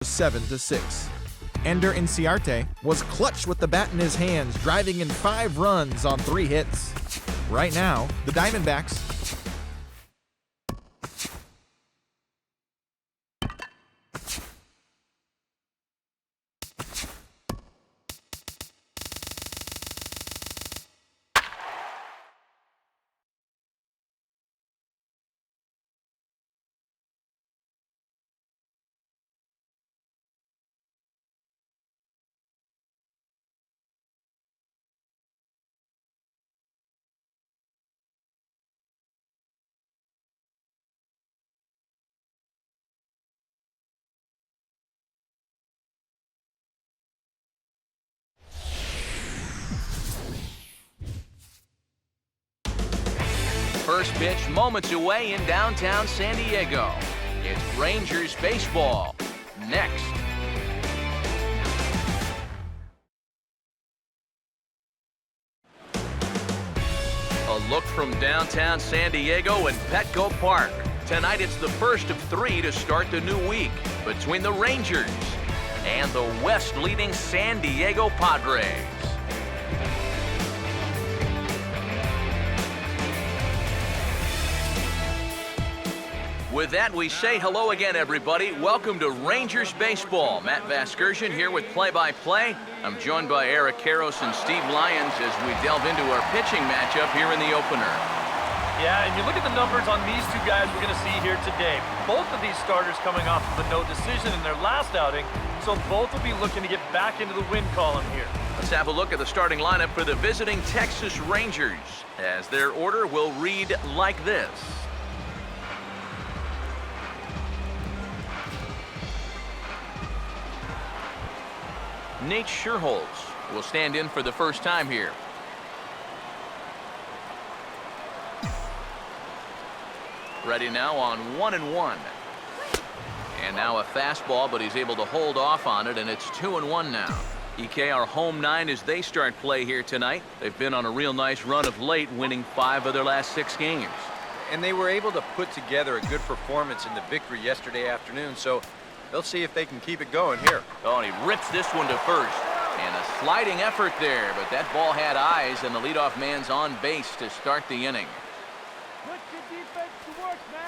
7-6. Ender Inciarte was clutch with the bat in his hands, driving in 5 runs on 3 hits. Right now, the Diamondbacks First pitch moments away in downtown San Diego. It's Rangers baseball. Next. A look from downtown San Diego and Petco Park. Tonight it's the first of 3 to start the new week between the Rangers and the West-leading San Diego Padres. With that, we say hello again, everybody. Welcome to Rangers Baseball. Matt Vasgersian here with play-by-play. I'm joined by Eric Karros and Steve Lyons as we delve into our pitching matchup here in the opener. Yeah, and you look at the numbers on these two guys we're going to see here today. Both of these starters coming off of a no decision in their last outing, so both will be looking to get back into the win column here. Let's have a look at the starting lineup for the visiting Texas Rangers, as their order will read like this. Nate Scherholz will stand in for the first time here. Ready now on 1-1. And now a fastball, but he's able to hold off on it, and it's 2-1 now. EK, our home 9 as they start play here tonight. They've been on a real nice run of late, winning 5 of their last 6 games. And they were able to put together a good performance in the victory yesterday afternoon, so they'll see if they can keep it going here. Oh, and he rips this one to first. And a sliding effort there, but that ball had eyes, and the leadoff man's on base to start the inning.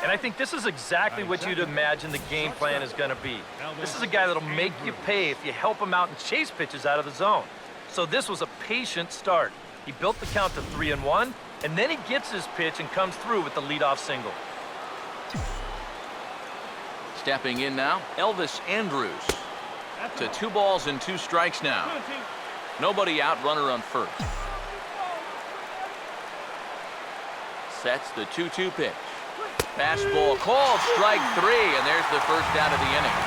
And I think this is exactly what you'd imagine the game plan is going to be. This is a guy that'll make you pay if you help him out and chase pitches out of the zone. So this was a patient start. He built the count to 3-1, and then he gets his pitch and comes through with the leadoff single. Stepping in now, Elvis Andrus. To 2 balls and 2 strikes now. Nobody out, runner on first. Sets the 2-2 pitch. Fastball called, strike 3, and there's the first out of the inning.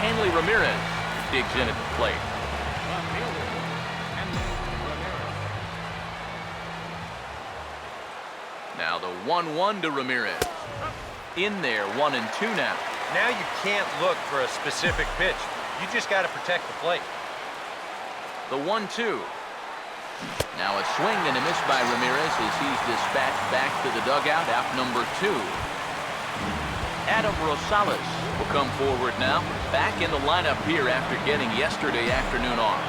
Hanley Ramirez digs in at the plate. Now the 1-1 to Ramirez. In there, 1-2 now. Now you can't look for a specific pitch. You just got to protect the plate. The 1-2. Now a swing and a miss by Ramirez as he's dispatched back to the dugout, out number 2. Adam Rosales will come forward now, back in the lineup here after getting yesterday afternoon off.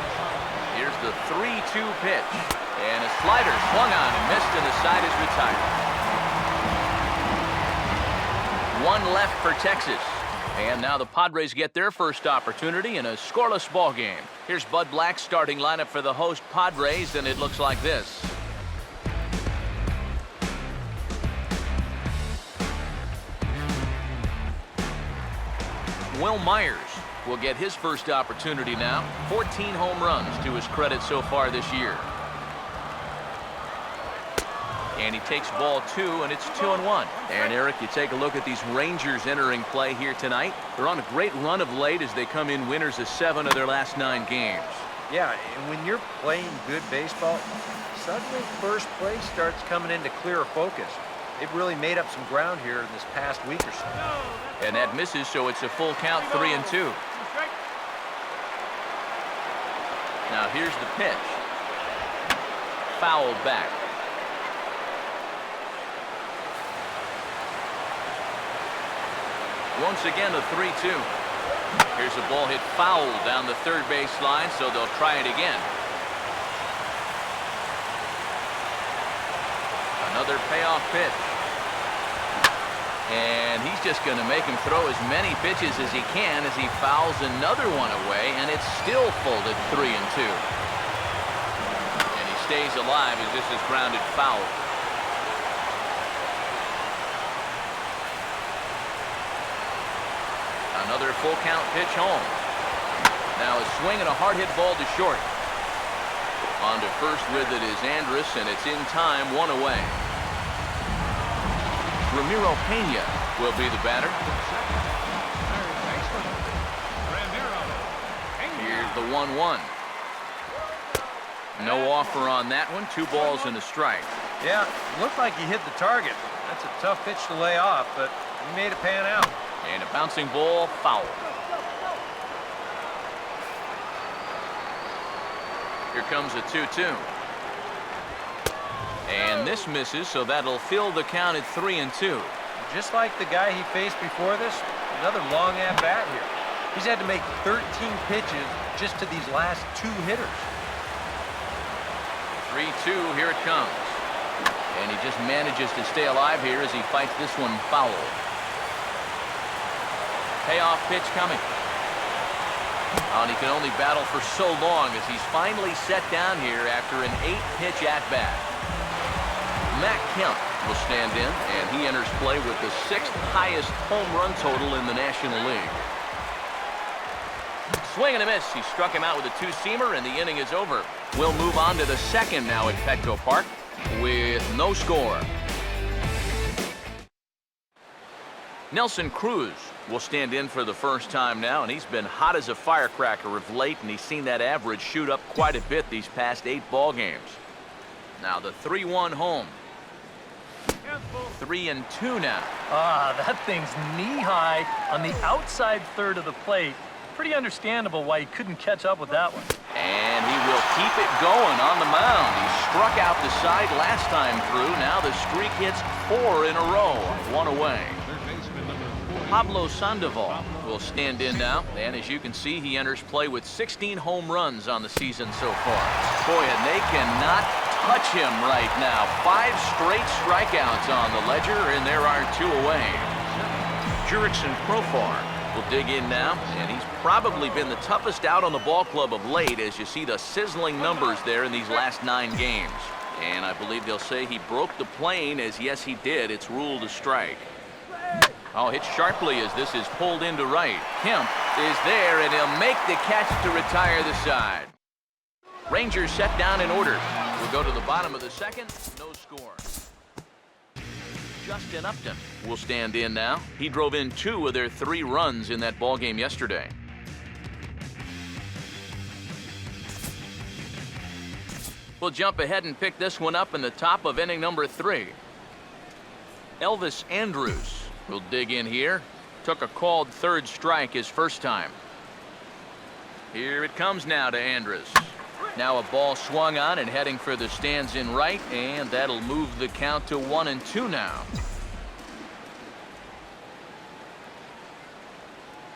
Here's the 3-2 pitch, and a slider swung on and missed, and the side is retired. 1 left for Texas. And now the Padres get their first opportunity in a scoreless ball game. Here's Bud Black's starting lineup for the host Padres, and it looks like this. Will Myers will get his first opportunity now. 14 home runs to his credit so far this year. And he takes ball 2, and it's 2-1. And Eric, you take a look at these Rangers entering play here tonight. They're on a great run of late as they come in winners of 7 of their last 9 games. Yeah, and when you're playing good baseball, suddenly first place starts coming into clearer focus. They've really made up some ground here in this past week or so. And that misses, so it's a full count, 3-2. Now here's the pitch. Fouled back. Once again, a 3-2. Here's a ball hit foul down the third base line, so they'll try it again. Another payoff pitch. And he's just going to make him throw as many pitches as he can as he fouls another one away, and it's still folded 3-2. And he stays alive as this is grounded foul. Another full count pitch home. Now a swing and a hard hit ball to short. On to first with it is Andrus, and it's in time, 1 away. Ramiro Pena will be the batter. Here's the 1-1. No offer on that one. 2 balls and a strike. Yeah, looked like he hit the target. That's a tough pitch to lay off, but he made it pan out. And a bouncing ball, foul. Here comes a 2-2. And this misses, so that'll fill the count at 3-2. Just like the guy he faced before this, another long at-bat here. He's had to make 13 pitches just to these last 2 hitters. 3-2, here it comes. And he just manages to stay alive here as he fights this one foul. Payoff pitch coming. And he can only battle for so long as he's finally set down here after an 8-pitch at-bat. Matt Kemp will stand in, and he enters play with the 6th highest home run total in the National League. Swing and a miss. He struck him out with a 2-seamer, and the inning is over. We'll move on to the second now at Petco Park with no score. Nelson Cruz will stand in for the first time now, and he's been hot as a firecracker of late, and he's seen that average shoot up quite a bit these past 8 ball games. Now the 3-1 home. 3-2 now. That thing's knee-high on the outside third of the plate. Pretty understandable why he couldn't catch up with that one. And he will keep it going on the mound. He struck out the side last time through. Now the streak hits 4 in a row. 1 away. Pablo Sandoval will stand in now, and as you can see, he enters play with 16 home runs on the season so far. Boy, and they cannot touch him right now. 5 straight strikeouts on the ledger, and there are 2 away. Jurickson Profar will dig in now, and he's probably been the toughest out on the ball club of late, as you see the sizzling numbers there in these last 9 games. And I believe they'll say he broke the plane, as yes, he did. It's ruled a strike. Oh, hit sharply as this is pulled into right. Kemp is there, and he'll make the catch to retire the side. Rangers set down in order. We'll go to the bottom of the second. No score. Justin Upton will stand in now. He drove in 2 of their 3 runs in that ball game yesterday. We'll jump ahead and pick this one up in the top of inning number 3. Elvis Andrus will dig in here. Took a called 3rd strike his first time. Here it comes now to Andrus. Now a ball swung on and heading for the stands in right, and that'll move the count to 1-2 now.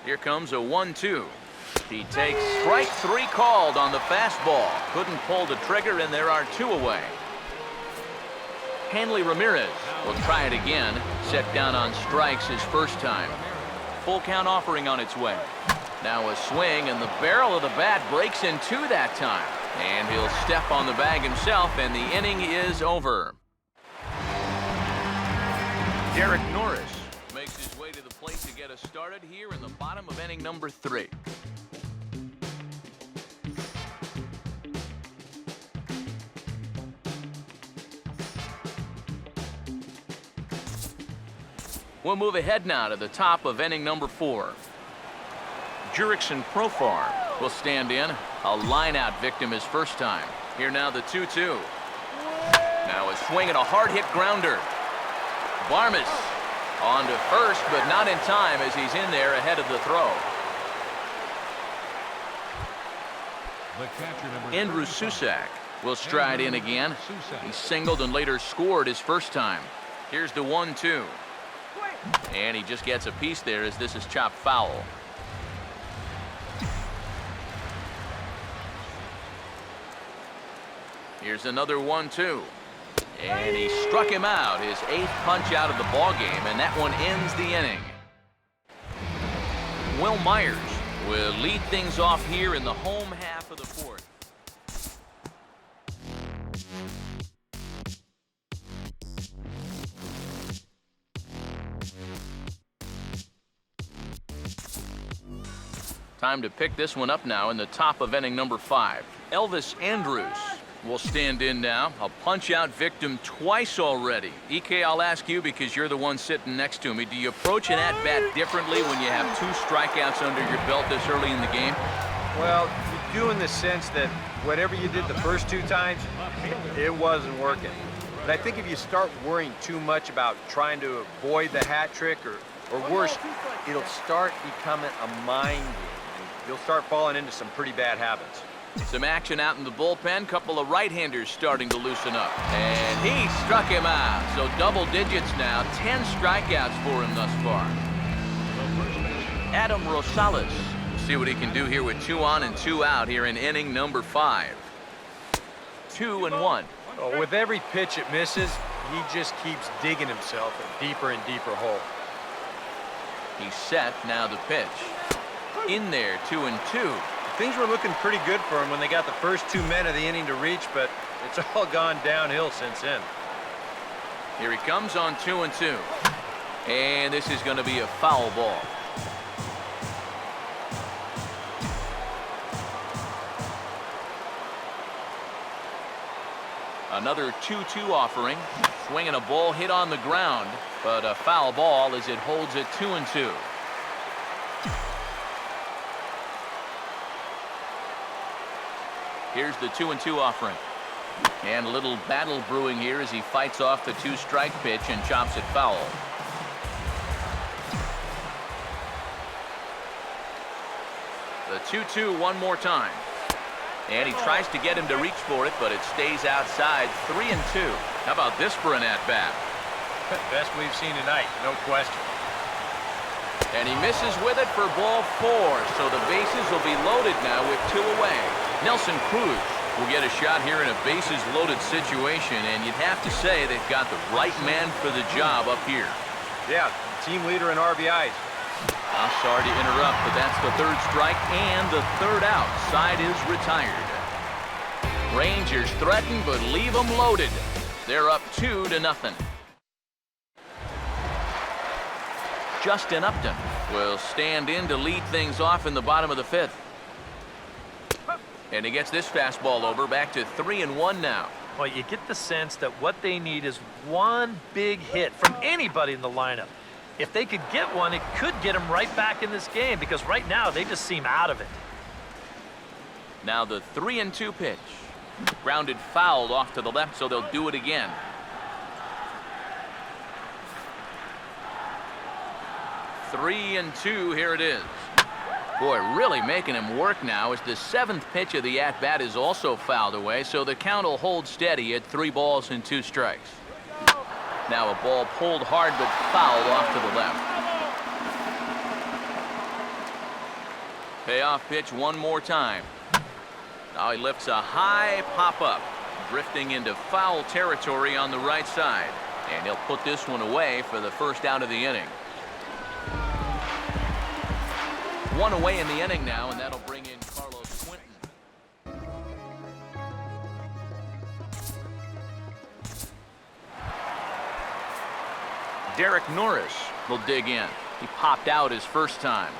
Here comes a 1-2. He takes strike 3 called on the fastball. Couldn't pull the trigger, and there are 2 away. Hanley Ramirez will try it again. Set down on strikes his first time. Full count offering on its way. Now a swing, and the barrel of the bat breaks in 2 that time. And he'll step on the bag himself, and the inning is over. Derek Norris makes his way to the plate to get us started here in the bottom of inning number 3. We'll move ahead now to the top of inning number 4. Jurickson Profar will stand in. A line-out victim his first time. Here now the 2-2. Now a swing and a hard-hit grounder. Barmes on to first, but not in time as he's in there ahead of the throw. Andrew Susac will stride in again. He singled and later scored his first time. Here's the 1-2. And he just gets a piece there as this is chopped foul. Here's another 1-2. And he struck him out, his 8th punch out of the ball game, and that one ends the inning. Will Myers will lead things off here in the home half of the 4th. Time to pick this one up now in the top of inning number 5. Elvis Andrus will stand in now. A punch-out victim twice already. EK, I'll ask you because you're the one sitting next to me. Do you approach an at-bat differently when you have 2 strikeouts under your belt this early in the game? Well, you do in the sense that whatever you did the first 2 times, it wasn't working. But I think if you start worrying too much about trying to avoid the hat trick or worse, it'll start becoming a mind game. And you'll start falling into some pretty bad habits. Some action out in the bullpen. Couple of right-handers starting to loosen up. And he struck him out. So double digits now. 10 strikeouts for him thus far. Adam Rosales. See what he can do here with 2 on and 2 out here in inning number 5. 2-1. Oh, with every pitch it misses, he just keeps digging himself a deeper and deeper hole. He's set. Now the pitch. In there, 2-2. Things were looking pretty good for him when they got the first 2 men of the inning to reach, but it's all gone downhill since then. Here he comes on 2-2. And this is going to be a foul ball. Another 2-2 offering. Swinging a ball hit on the ground, but a foul ball as it holds it 2-2. Here's the 2-2 offering. And a little battle brewing here as he fights off the 2-strike pitch and chops it foul. The 2-2 one more time. And he tries to get him to reach for it, but it stays outside. 3-2. How about this for an at-bat? Best we've seen tonight, no question. And he misses with it for ball 4. So the bases will be loaded now with 2 away. Nelson Cruz will get a shot here in a bases-loaded situation, and you'd have to say they've got the right man for the job up here. Yeah, team leader in RBIs. I'm sorry to interrupt, but that's the 3rd strike and the 3rd out. Side is retired. Rangers threaten, but leave them loaded. They're up 2-0. Justin Upton will stand in to lead things off in the bottom of the 5th. And he gets this fastball over, back to 3-1 now. Well, you get the sense that what they need is one big hit from anybody in the lineup. If they could get one, it could get them right back in this game, because right now they just seem out of it. Now the 3-2 pitch. Grounded foul off to the left, so they'll do it again. Three and 2, here it is. Boy, really making him work now as the 7th pitch of the at-bat is also fouled away, so the count will hold steady at 3 balls and 2 strikes. Now a ball pulled hard but fouled off to the left. Payoff pitch one more time. Now he lifts a high pop-up, drifting into foul territory on the right side. And he'll put this one away for the 1st out of the inning. 1 away in the inning now, and that'll bring in Carlos Quinton. Derek Norris will dig in. He popped out his first time.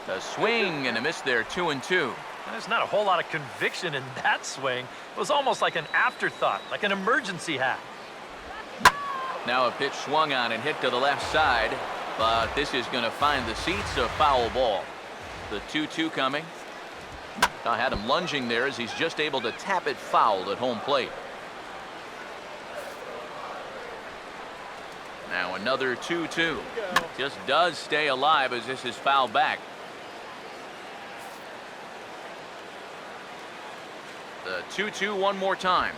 A swing and a miss there, 2-2. There's not a whole lot of conviction in that swing. It was almost like an afterthought, like an emergency hack. Now a pitch swung on and hit to the left side, but this is going to find the seats, a foul ball. The 2-2 coming. I had him lunging there as he's just able to tap it foul at home plate. Now another 2-2. Just does stay alive as this is fouled back. The 2-2 one more time.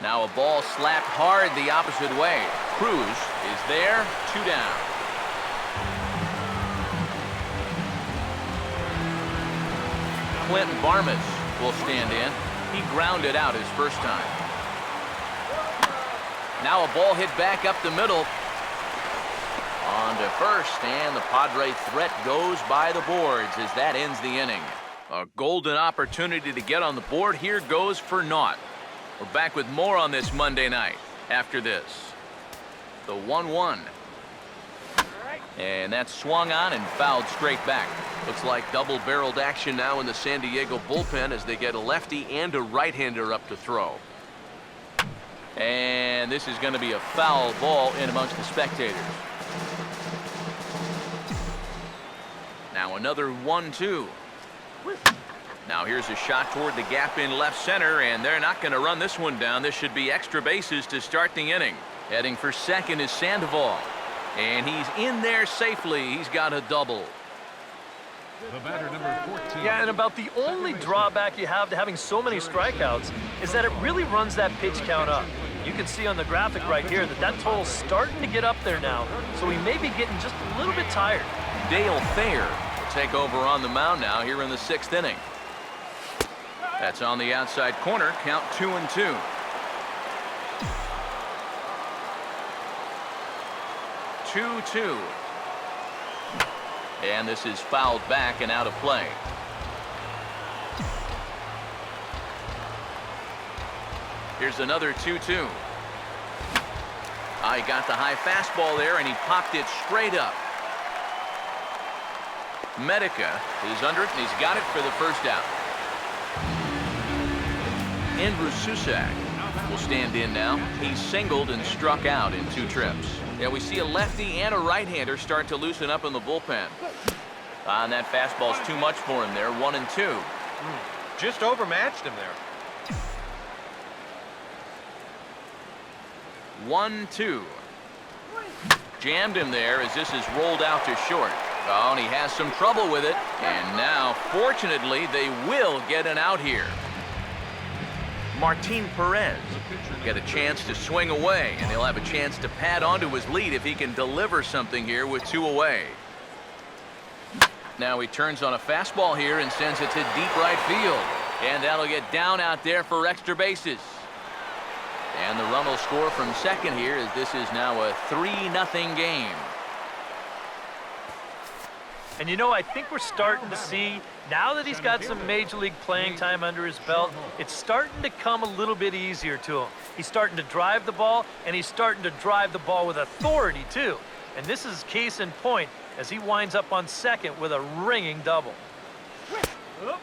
Now a ball slapped hard the opposite way. Cruz is there, 2 down. Clinton Barmas will stand in. He grounded out his first time. Now a ball hit back up the middle. On to first, and the Padre threat goes by the boards as that ends the inning. A golden opportunity to get on the board here goes for naught. We're back with more on this Monday night after this. The 1-1. And that's swung on and fouled straight back. Looks like double-barreled action now in the San Diego bullpen as they get a lefty and a right-hander up to throw. And this is going to be a foul ball in amongst the spectators. Now another 1-2. Now here's a shot toward the gap in left center, and they're not going to run this one down. This should be extra bases to start the inning. Heading for second is Sandoval. And he's in there safely. He's got a double. The batter, number 14. Yeah, and about the only drawback you have to having so many strikeouts is that it really runs that pitch count up. You can see on the graphic right here that total's starting to get up there now, so he may be getting just a little bit tired. Dale Thayer will take over on the mound now here in the 6th inning. That's on the outside corner, count 2-2. And this is fouled back and out of play. Here's another 2-2. He got the high fastball there, and he popped it straight up. Medica is under it, and he's got it for the first out. Andrew Susak will stand in now. He's singled and struck out in 2 trips. Yeah, we see a lefty and a right-hander start to loosen up in the bullpen. And that fastball's too much for him there, 1-2. Just overmatched him there. 1-2. Jammed him there as this is rolled out to short. Oh, and he has some trouble with it. And now, fortunately, they will get an out here. Martin Perez get a chance to swing away, and he'll have a chance to pad onto his lead if he can deliver something here with 2 away. Now he turns on a fastball here and sends it to deep right field. And that'll get down out there for extra bases. And the run will score from second here as this is now a 3-0 game. And you know, I think we're starting to see, now that he's got some major league playing time under his belt, it's starting to come a little bit easier to him. He's starting to drive the ball, and he's starting to drive the ball with authority, too. And this is case in point as he winds up on second with a ringing double.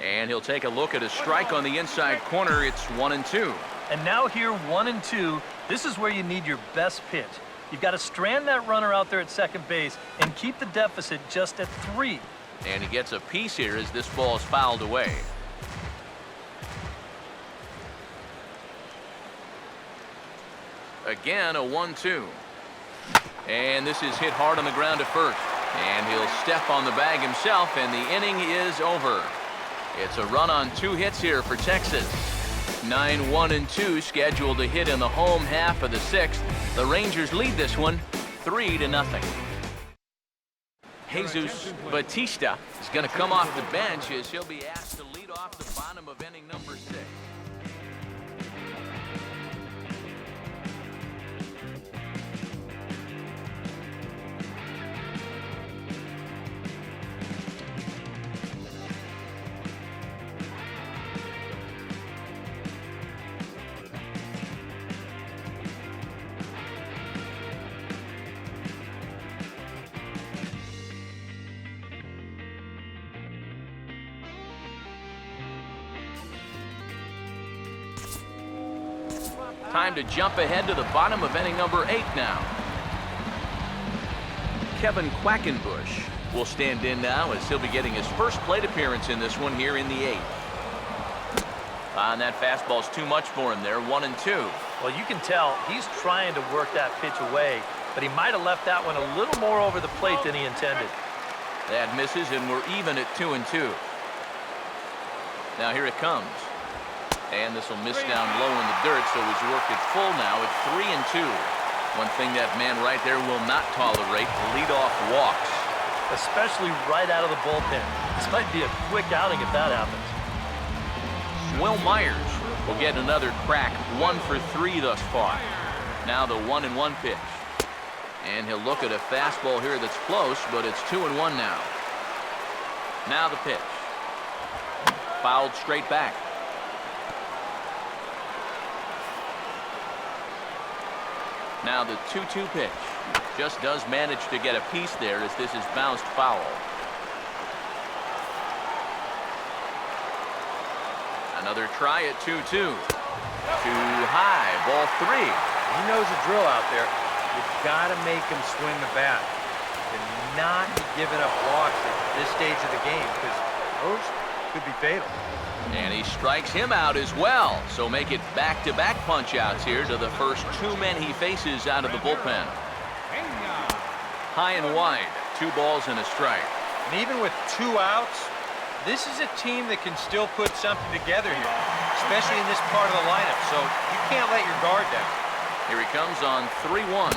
And he'll take a look at a strike on the inside corner. It's 1-2. And now here, 1-2, this is where you need your best pitch. You've got to strand that runner out there at second base and keep the deficit just at 3. And he gets a piece here as this ball is fouled away. Again, a 1-2. And this is hit hard on the ground at first. And he'll step on the bag himself, and the inning is over. It's a run on 2 hits here for Texas. 9-1-2 scheduled to hit in the home half of the 6th. The Rangers lead this one 3-0. Jesus Batista is going to come off the bench as he'll be asked to lead off the bottom of inning number 6. Time to jump ahead to the bottom of inning number 8 now. Kevin Quackenbush will stand in now as he'll be getting his first plate appearance in this one here in the 8th. And that fastball's too much for him there, 1-2. Well, you can tell he's trying to work that pitch away, but he might have left that one a little more over the plate than he intended. That misses, and we're even at 2-2. Now here it comes. And this will miss down low in the dirt, so he's worked it full now at 3-2. One thing that man right there will not tolerate, leadoff walks. Especially right out of the bullpen. This might be a quick outing if that happens. Will Myers will get another crack, 1 for 3 thus far. Now the 1-1 pitch. And he'll look at a fastball here that's close, but it's 2-1 now. Now the pitch. Fouled straight back. Now the 2-2 pitch. Just does manage to get a piece there as this is bounced foul. Another try at 2-2. Too high. Ball 3. He knows the drill out there. You've got to make him swing the bat and not be giving up walks at this stage of the game, because those could be fatal. And he strikes him out as well. So make it back-to-back punch-outs here to the first 2 men he faces out of the bullpen. High and wide. 2 balls and a strike. And even with 2 outs, this is a team that can still put something together here, especially in this part of the lineup. So you can't let your guard down. Here he comes on 3-1.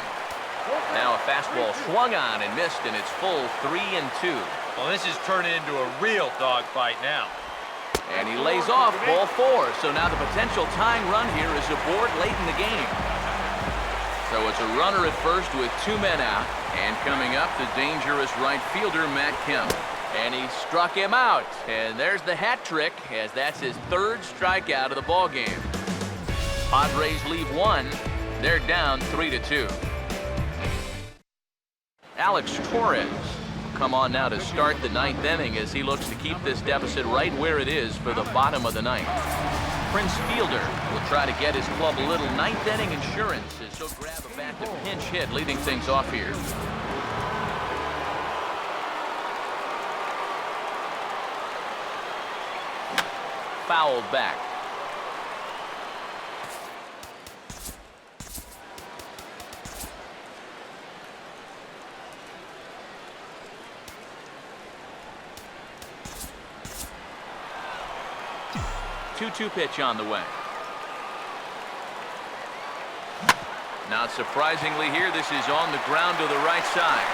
Now a fastball swung on and missed, and it's full 3-2. Well, this is turning into a real dogfight now. And he lays off ball 4. So now the potential tying run here is aboard late in the game. So it's a runner at first with 2 men out. And coming up, the dangerous right fielder, Matt Kemp. And he struck him out. And there's the hat trick, as that's his 3rd strikeout of the ball game. Padres leave 1. They're down 3-2. Alex Torres will come on now to start the 9th inning as he looks to keep this deficit right where it is for the bottom of the 9th. Prince Fielder will try to get his club a little 9th inning insurance as he'll grab a bat to pinch hit, leading things off here. Fouled back. Two-two pitch on the way. Not surprisingly here, this is on the ground to the right side.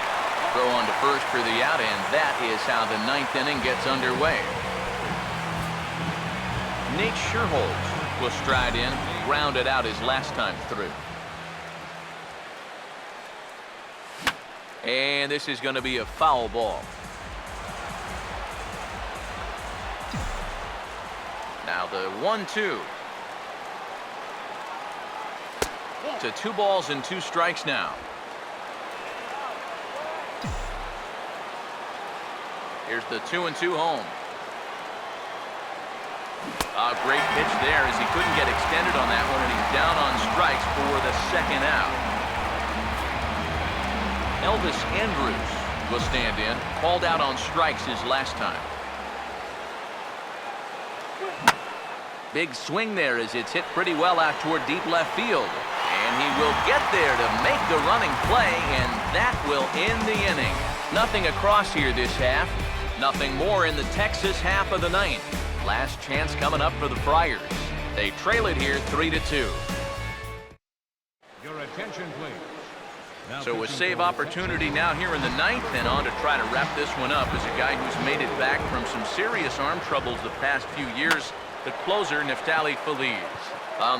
Throw on to first for the out, and that is how the 9th inning gets underway. Nate Scherholz will stride in, grounded out his last time through. And this is going to be a foul ball. Now the 1-2. To 2 balls and 2 strikes now. Here's the 2-2 home. A great pitch there as he couldn't get extended on that one, and he's down on strikes for the 2nd out. Elvis Andrus will stand in, called out on strikes his last time. Big swing there as it's hit pretty well out toward deep left field. And he will get there to make the running play, and that will end the inning. Nothing across here this half. Nothing more in the Texas half of the 9th. Last chance coming up for the Friars. They trail it here 3-2. Your attention, please. So a save opportunity now here in the 9th, and on to try to wrap this one up is a guy who's made it back from some serious arm troubles the past few years, the closer, Neftali Feliz.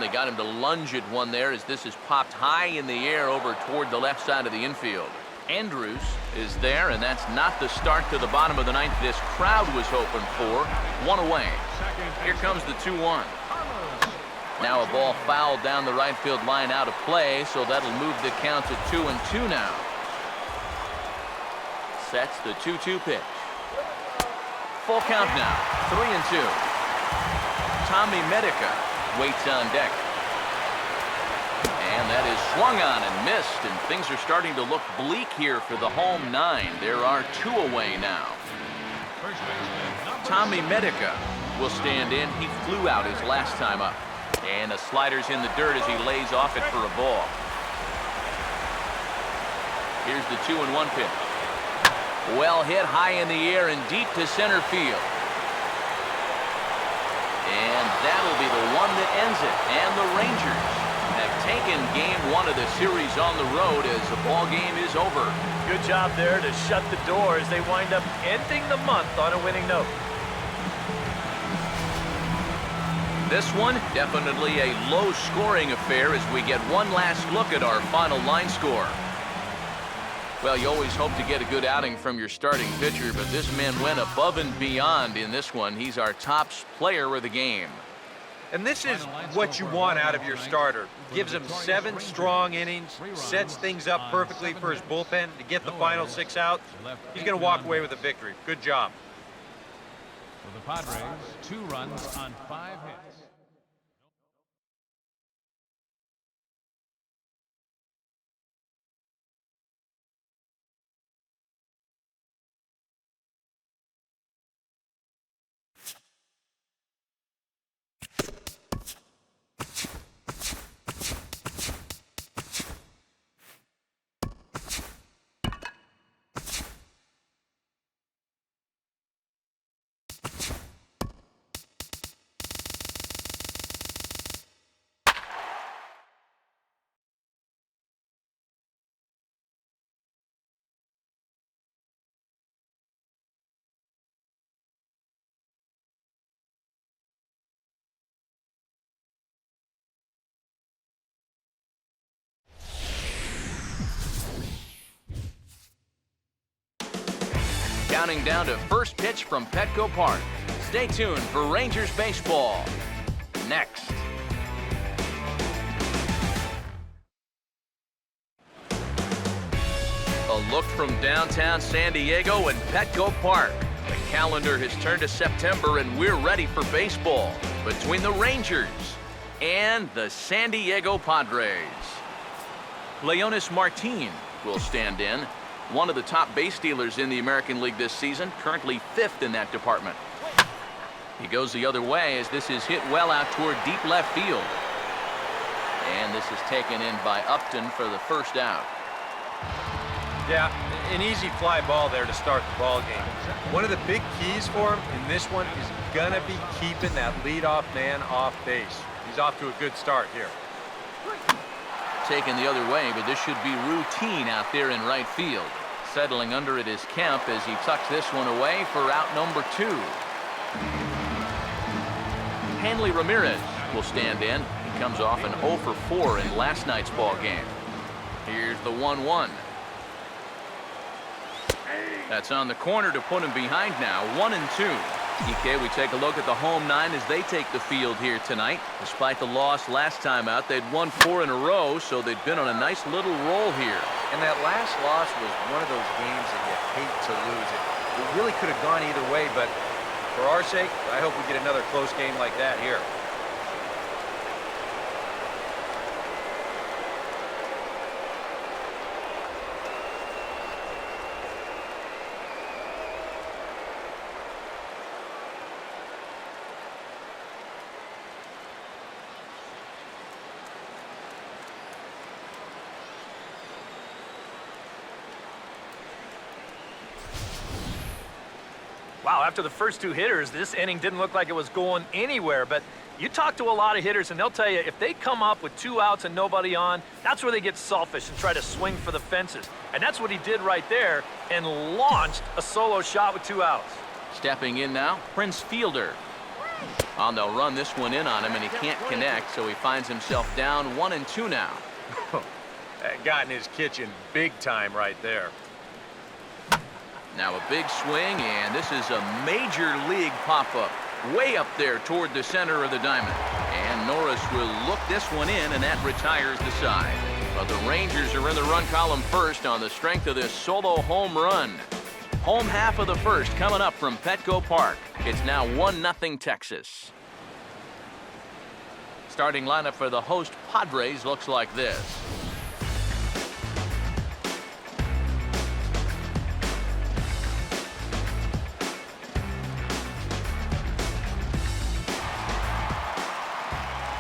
They got him to lunge at one there as this is popped high in the air over toward the left side of the infield. Andrus is there, and that's not the start to the bottom of the 9th this crowd was hoping for. 1 away. Here comes the 2-1. Now a ball fouled down the right field line out of play, so that'll move the count to 2-2 now. Sets the 2-2 pitch. Full count now, 3-2. Tommy Medica waits on deck. And that is swung on and missed, and things are starting to look bleak here for the home 9. There are 2 away now. Tommy Medica will stand in. He flew out his last time up. And the slider's in the dirt as he lays off it for a ball. Here's the 2-1 pitch. Well hit high in the air and deep to center field. And that'll be the one that ends it. And the Rangers have taken game one of the series on the road as the ball game is over. Good job there to shut the door as they wind up ending the month on a winning note. This one, definitely a low-scoring affair as we get one last look at our final line score. Well, you always hope to get a good outing from your starting pitcher, but this man went above and beyond in this one. He's our top player of the game. And this is what you want out of your starter. Gives him 7 strong innings, sets things up perfectly for his bullpen to get the final 6 outs. He's going to walk away with a victory. Good job. For the Padres, 2 runs on 5 hits. Counting down to first pitch from Petco Park. Stay tuned for Rangers baseball. Next. A look from downtown San Diego and Petco Park. The calendar has turned to September and we're ready for baseball between the Rangers and the San Diego Padres. Leonis Martin will stand in. One of the top base stealers in the American League this season, currently 5th in that department. He goes the other way as this is hit well out toward deep left field. And this is taken in by Upton for the first out. Yeah, an easy fly ball there to start the ball game. One of the big keys for him in this one is going to be keeping that leadoff man off base. He's off to a good start here. Taken the other way, but this should be routine out there in right field. Settling under it is Kemp as he tucks this one away for out number 2. Hanley Ramirez will stand in. He comes off an 0 for 4 in last night's ball game. Here's the 1-1. That's on the corner to put him behind now, 1-2. EK, we take a look at the home 9 as they take the field here tonight. Despite the loss last time out, they'd won 4 in a row, so they've been on a nice little roll here. And that last loss was one of those games that you hate to lose. It really could have gone either way, but for our sake, I hope we get another close game like that here. Wow, after the first 2 hitters, this inning didn't look like it was going anywhere. But you talk to a lot of hitters, and they'll tell you if they come up with 2 outs and nobody on, that's where they get selfish and try to swing for the fences. And that's what he did right there and launched a solo shot with 2 outs. Stepping in now, Prince Fielder. Oh, they'll run this one in on him, and he can't connect, so he finds himself down 1-2 now. That got in his kitchen big time right there. Now a big swing, and this is a major league pop-up way up there toward the center of the diamond. And Norris will look this one in, and that retires the side. But the Rangers are in the run column first on the strength of this solo home run. Home half of the first coming up from Petco Park. It's now 1-0 Texas. Starting lineup for the host Padres looks like this.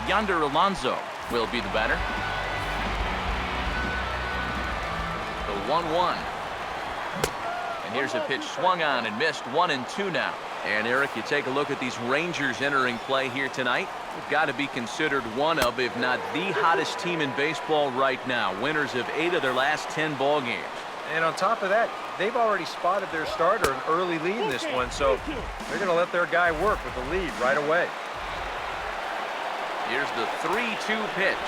Yonder Alonso will be the batter. The 1-1. And here's a pitch swung on and missed. 1-2 now. And Eric, you take a look at these Rangers entering play here tonight. They've got to be considered one of, if not the hottest team in baseball right now. Winners of 8 of their last 10 ball games. And on top of that, they've already spotted their starter an early lead in this one, so they're going to let their guy work with the lead right away. Here's the 3-2 pitch.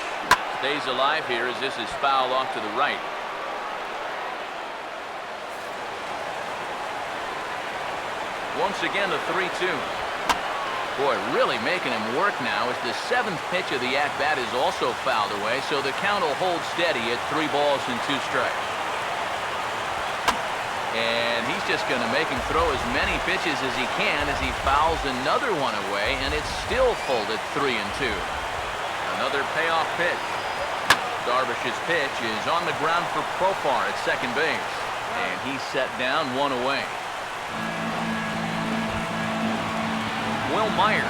Stays alive here as this is fouled off to the right. Once again, the 3-2. Boy, really making him work now as the 7th pitch of the at-bat is also fouled away, so the count will hold steady at 3 balls and 2 strikes. And he's just going to make him throw as many pitches as he can as he fouls another one away, and it's still full at 3-2. Another payoff pitch. Darvish's pitch is on the ground for Profar at second base, and he's set down 1 away. Will Myers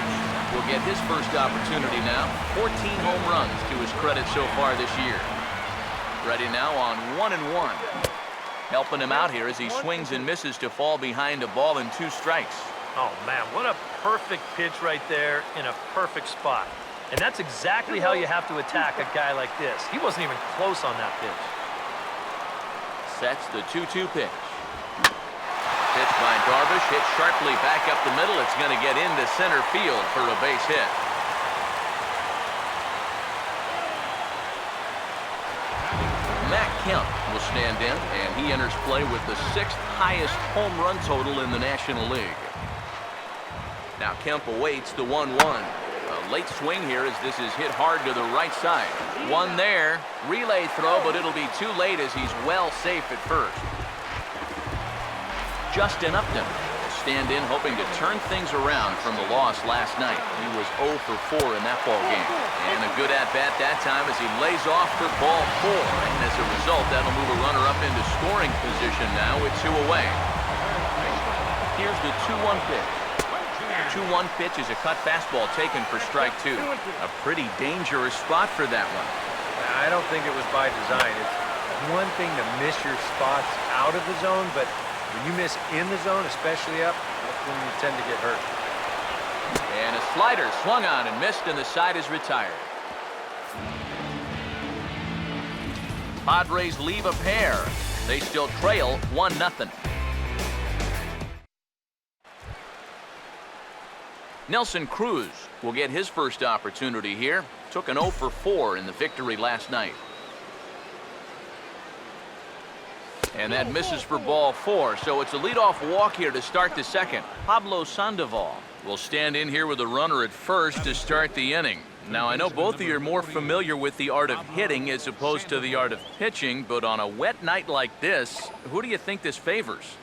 will get his first opportunity now. 14 home runs to his credit so far this year. Ready now on 1-1. Helping him out here as he swings and misses to fall behind a ball and 2 strikes. Oh, man, what a perfect pitch right there in a perfect spot. And that's exactly how you have to attack a guy like this. He wasn't even close on that pitch. Sets the 2-2 pitch. Pitch by Darvish, hit sharply back up the middle. It's going to get into center field for a base hit. Matt Kemp will stand in, and he enters play with the 6th highest home run total in the National League. Now Kemp awaits the 1-1. A late swing here as this is hit hard to the right side. One there. Relay throw, but it'll be too late as he's well safe at first. Justin Upton will stand in, hoping to turn things around from the loss last night. He was 0 for 4 in that ball game. And a good at-bat that time as he lays off for ball 4. And as a result, that'll move a runner up into scoring position now with 2 away. Here's the 2-1 pitch. 2-1 pitch is a cut fastball taken for strike 2. A pretty dangerous spot for that one. I don't think it was by design. It's one thing to miss your spots out of the zone, but when you miss in the zone, especially up, that's when you tend to get hurt. And a slider swung on and missed, and the side is retired. Padres leave a pair. They still trail 1-0. Nelson Cruz will get his first opportunity here. Took an 0 for 4 in the victory last night. And that misses for ball 4, so it's a leadoff walk here to start the second. Pablo Sandoval will stand in here with a runner at first to start the inning. Now, I know both of you are more familiar with the art of hitting as opposed to the art of pitching, but on a wet night like this, who do you think this favors?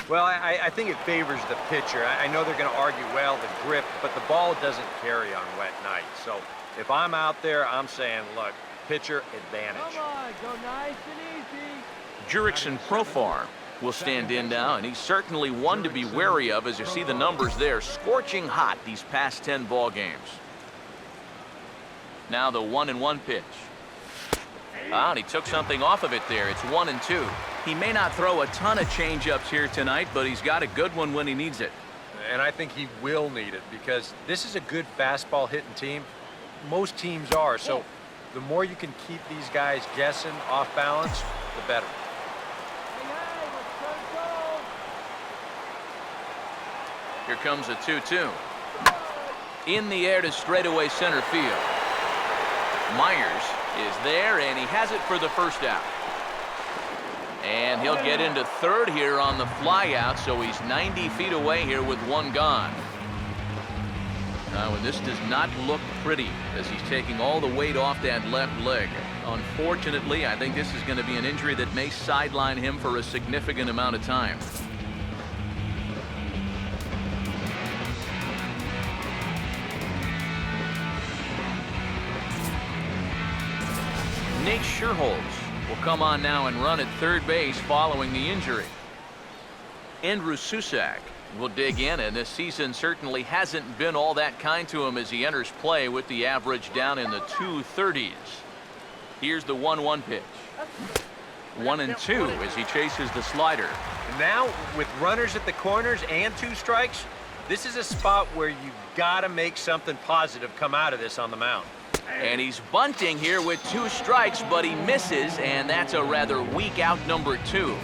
Well, I think it favors the pitcher. I know they're going to argue, well, the grip, but the ball doesn't carry on wet nights. So if I'm out there, I'm saying, look, pitcher advantage. Come on, go nice and easy. Jurickson Profar will stand in now, and he's certainly one to be wary of as you see the numbers there. Scorching hot these past 10 ball games. Now the 1-1 pitch. And he took something off of it there. It's 1-2. He may not throw a ton of changeups here tonight, but he's got a good one when he needs it. And I think he will need it because this is a good fastball hitting team. Most teams are. So the more you can keep these guys guessing off balance, the better. Here comes a 2-2. In the air to straightaway center field. Myers is there, and he has it for the first out. And he'll get into third here on the flyout, so he's 90 feet away here with 1 gone. Now, and this does not look pretty as he's taking all the weight off that left leg. Unfortunately, I think this is going to be an injury that may sideline him for a significant amount of time. Nate Scherholz will come on now and run at third base following the injury. Andrew Susac will dig in, and this season certainly hasn't been all that kind to him as he enters play with the average down in the 230s. Here's the 1-1 pitch. 1-2 as he chases the slider. And now, with runners at the corners and 2 strikes, this is a spot where you gotta make something positive come out of this on the mound. And he's bunting here with 2 strikes, but he misses, and that's a rather weak out number 2.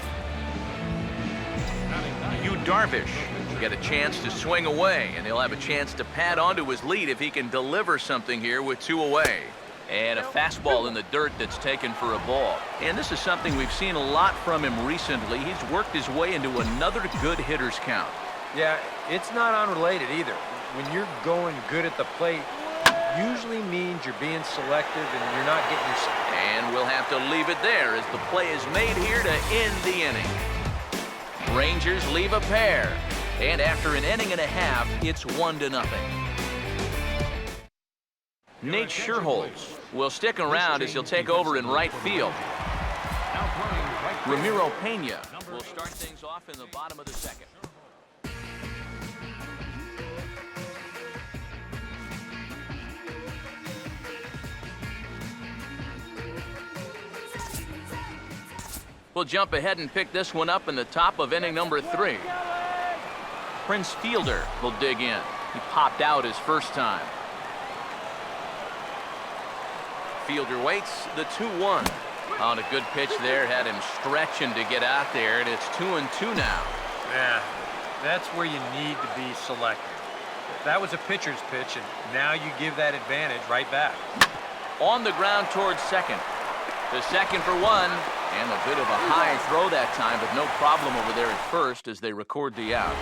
Yu Darvish will get a chance to swing away, and he'll have a chance to pad onto his lead if he can deliver something here with 2 away. And a fastball in the dirt that's taken for a ball. And this is something we've seen a lot from him recently. He's worked his way into another good hitter's count. Yeah, it's not unrelated either. When you're going good at the plate, usually means you're being selective and you're not getting your... And we'll have to leave it there as the play is made here to end the inning. Rangers leave a pair. And after an inning and a half, it's 1-0. Nate Scherholz will stick around as he'll take over in right field. Ramiro Pena will start things off in the bottom of the second. We'll jump ahead and pick this one up in the top of inning number 3. Prince Fielder will dig in. He popped out his first time. Fielder waits the 2-1. On a good pitch there, had him stretching to get out there, and it's 2-2 now. Yeah, that's where you need to be selective. That was a pitcher's pitch, and now you give that advantage right back. On the ground towards second. To second for 1, and a bit of a high throw that time, but no problem over there at first as they record the out.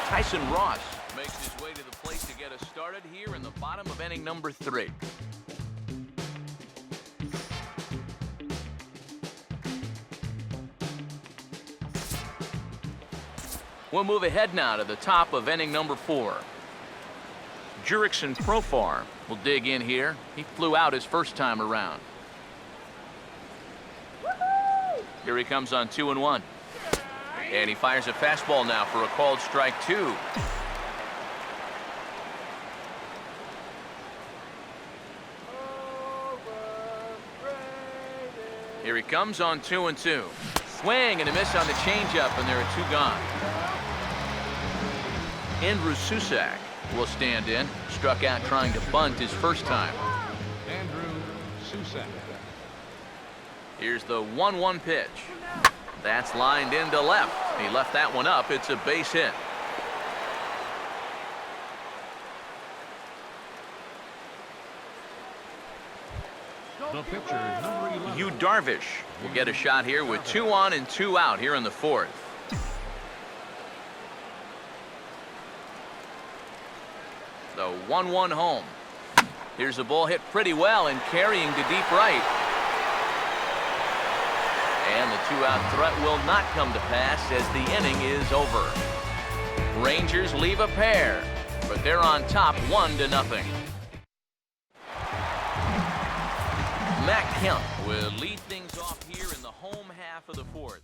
Tyson Ross makes his way to the plate to get us started here in the bottom of inning number 3. We'll move ahead now to the top of inning number 4. Jurickson Profar will dig in here. He flew out his first time around. Here he comes on 2-1. And he fires a fastball now for a called strike 2. Here he comes on 2-2. Swing and a miss on the changeup, and there are 2 gone. Andrew Susac will stand in. Struck out trying to bunt his first time. Andrew Susac. Here's the 1-1 pitch. That's lined into left. He left that one up. It's a base hit. The pitcher, number 11. Yu Darvish will get a shot here with 2 on and 2 out here in the 4th. The 1-1 home. Here's a ball hit pretty well and carrying to deep right. And the 2-out threat will not come to pass as the inning is over. Rangers leave a pair, but they're on top 1-0. Matt Kemp will lead things off here in the home half of the 4th.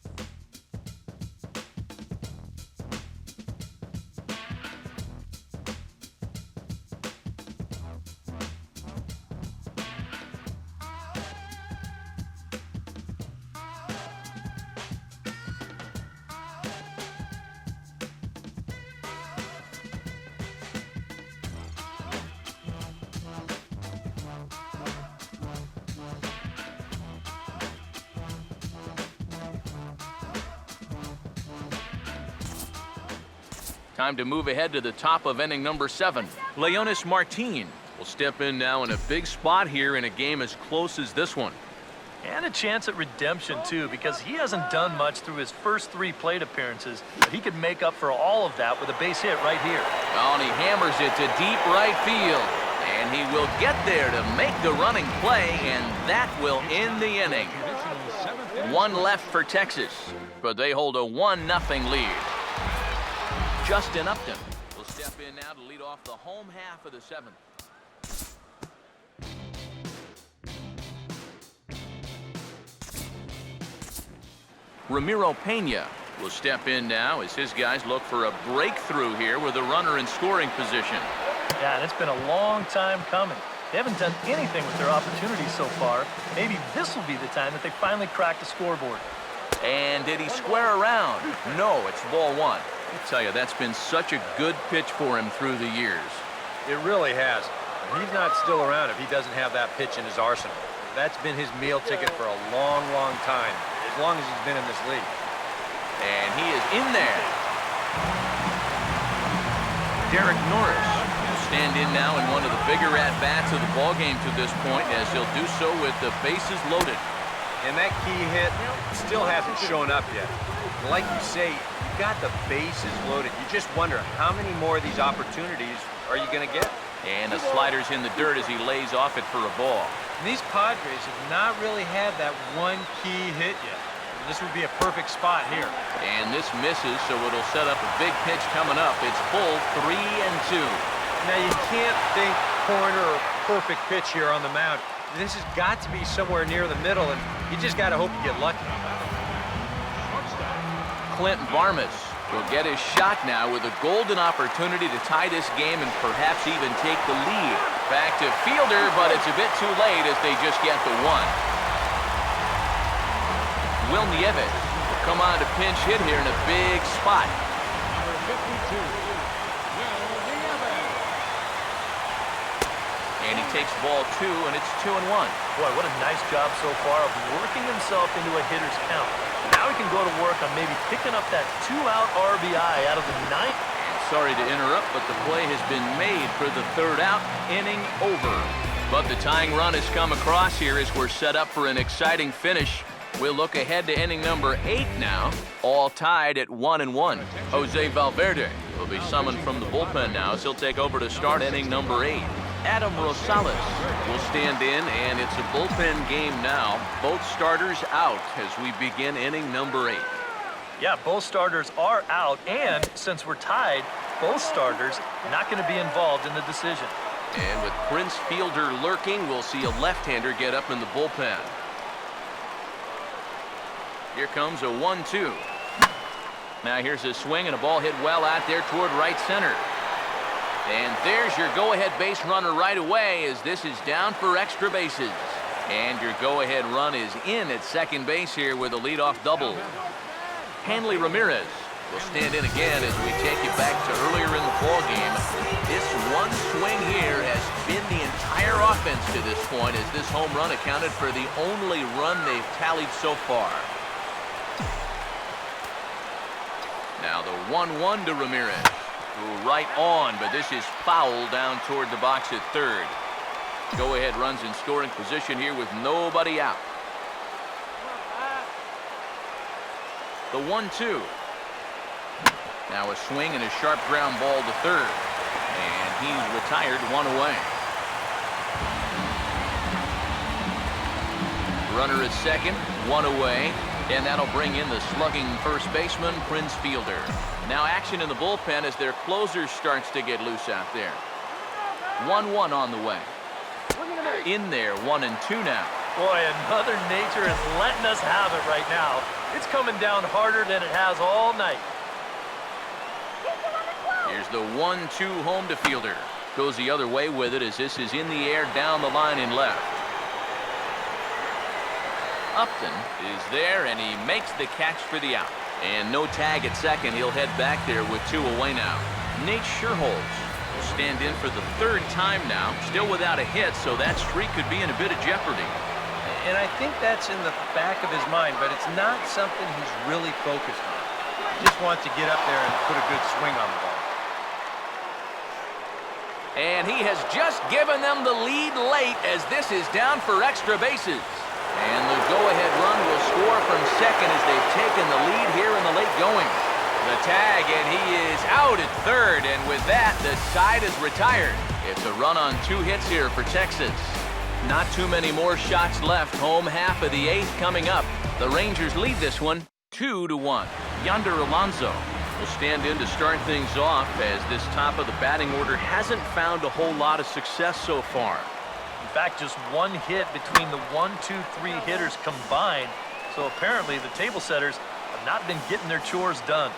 Time to move ahead to the top of inning number 7. Leonis Martin will step in now in a big spot here in a game as close as this one. And a chance at redemption, too, because he hasn't done much through his first 3 plate appearances. But he could make up for all of that with a base hit right here. Well, and he hammers it to deep right field. And he will get there to make the running play, and that will end the inning. 1 left for Texas, but they hold a 1-0 lead. Justin Upton will step in now to lead off the home half of the 7th. Ramiro Pena will step in now as his guys look for a breakthrough here with a runner in scoring position. Yeah, and it's been a long time coming. They haven't done anything with their opportunities so far. Maybe this will be the time that they finally crack the scoreboard. And did he square around? No, it's ball one. I tell you, that's been such a good pitch for him through the years. It really has. He's not still around if he doesn't have that pitch in his arsenal. That's been his meal ticket for a long, long time, as long as he's been in this league. And he is in there. Derek Norris will stand in now in one of the bigger at-bats of the ballgame to this point, as he'll do so with the bases loaded. And that key hit still hasn't shown up yet. Like you say, you got the bases loaded. You just wonder how many more of these opportunities are you going to get? And the slider's in the dirt as he lays off it for a ball. And these Padres have not really had that one key hit yet. This would be a perfect spot here. And this misses, so it'll set up a big pitch coming up. It's full 3-2. Now, you can't think corner or perfect pitch here on the mound. This has got to be somewhere near the middle, and you just got to hope you get lucky. Clint Varmus will get his shot now with a golden opportunity to tie this game and perhaps even take the lead. Back to fielder, but it's a bit too late as they just get the one. Will Nieves will come on to pinch hit here in a big spot. Number 52, Will Nieves. And he takes ball two, and it's 2-1. Boy, what a nice job so far of working himself into a hitter's count. Now he can go to work on maybe picking up that 2-out RBI out of the ninth. Sorry to interrupt, but the play has been made for the third out, inning over. But the tying run has come across here as we're set up for an exciting finish. We'll look ahead to inning number 8 now, all tied at 1-1. Jose Valverde will be summoned from the bullpen now, so he'll take over to start inning number 8. Adam Rosales will stand in, and it's a bullpen game now. Both starters out as we begin inning number 8. Yeah, both starters are out, and since we're tied, both starters not going to be involved in the decision. And with Prince Fielder lurking, we'll see a left-hander get up in the bullpen. Here comes a 1-2. Now here's a swing and a ball hit well out there toward right center. And there's your go-ahead base runner right away as this is down for extra bases. And your go-ahead run is in at second base here with a leadoff double. Hanley Ramirez will stand in again as we take you back to earlier in the ballgame. This one swing here has been the entire offense to this point, as this home run accounted for the only run they've tallied so far. Now the 1-1 to Ramirez. Right on, but this is foul down toward the box at third. Go-ahead runs in scoring position here with nobody out. The 1-2. Now a swing and a sharp ground ball to third. And he's retired, one away. Runner at second, one away. And that'll bring in the slugging first baseman, Prince Fielder. Now action in the bullpen as their closer starts to get loose out there. 1-1 on the way. In there, 1-2 now. Boy, and Mother Nature is letting us have it right now. It's coming down harder than it has all night. Here's the 1-2 home to Fielder. Goes the other way with it as this is in the air down the line in left. Upton is there, and he makes the catch for the out. And no tag at second. He'll head back there with 2 away now. Nate Scherholz will stand in for the third time now. Still without a hit, so that streak could be in a bit of jeopardy. And I think that's in the back of his mind, but it's not something he's really focused on. He just wants to get up there and put a good swing on the ball. And he has just given them the lead late as this is down for extra bases. And the go-ahead run will score from second as they've taken the lead here in the late going. The tag, and he is out at third, and with that, the side is retired. It's a run on 2 hits here for Texas. Not too many more shots left. Home half of the 8th coming up. The Rangers lead this one 2-1. Yonder Alonso will stand in to start things off as this top of the batting order hasn't found a whole lot of success so far. In fact, just 1 hit between the 1, 2, 3 hitters combined. So apparently the table setters have not been getting their chores done.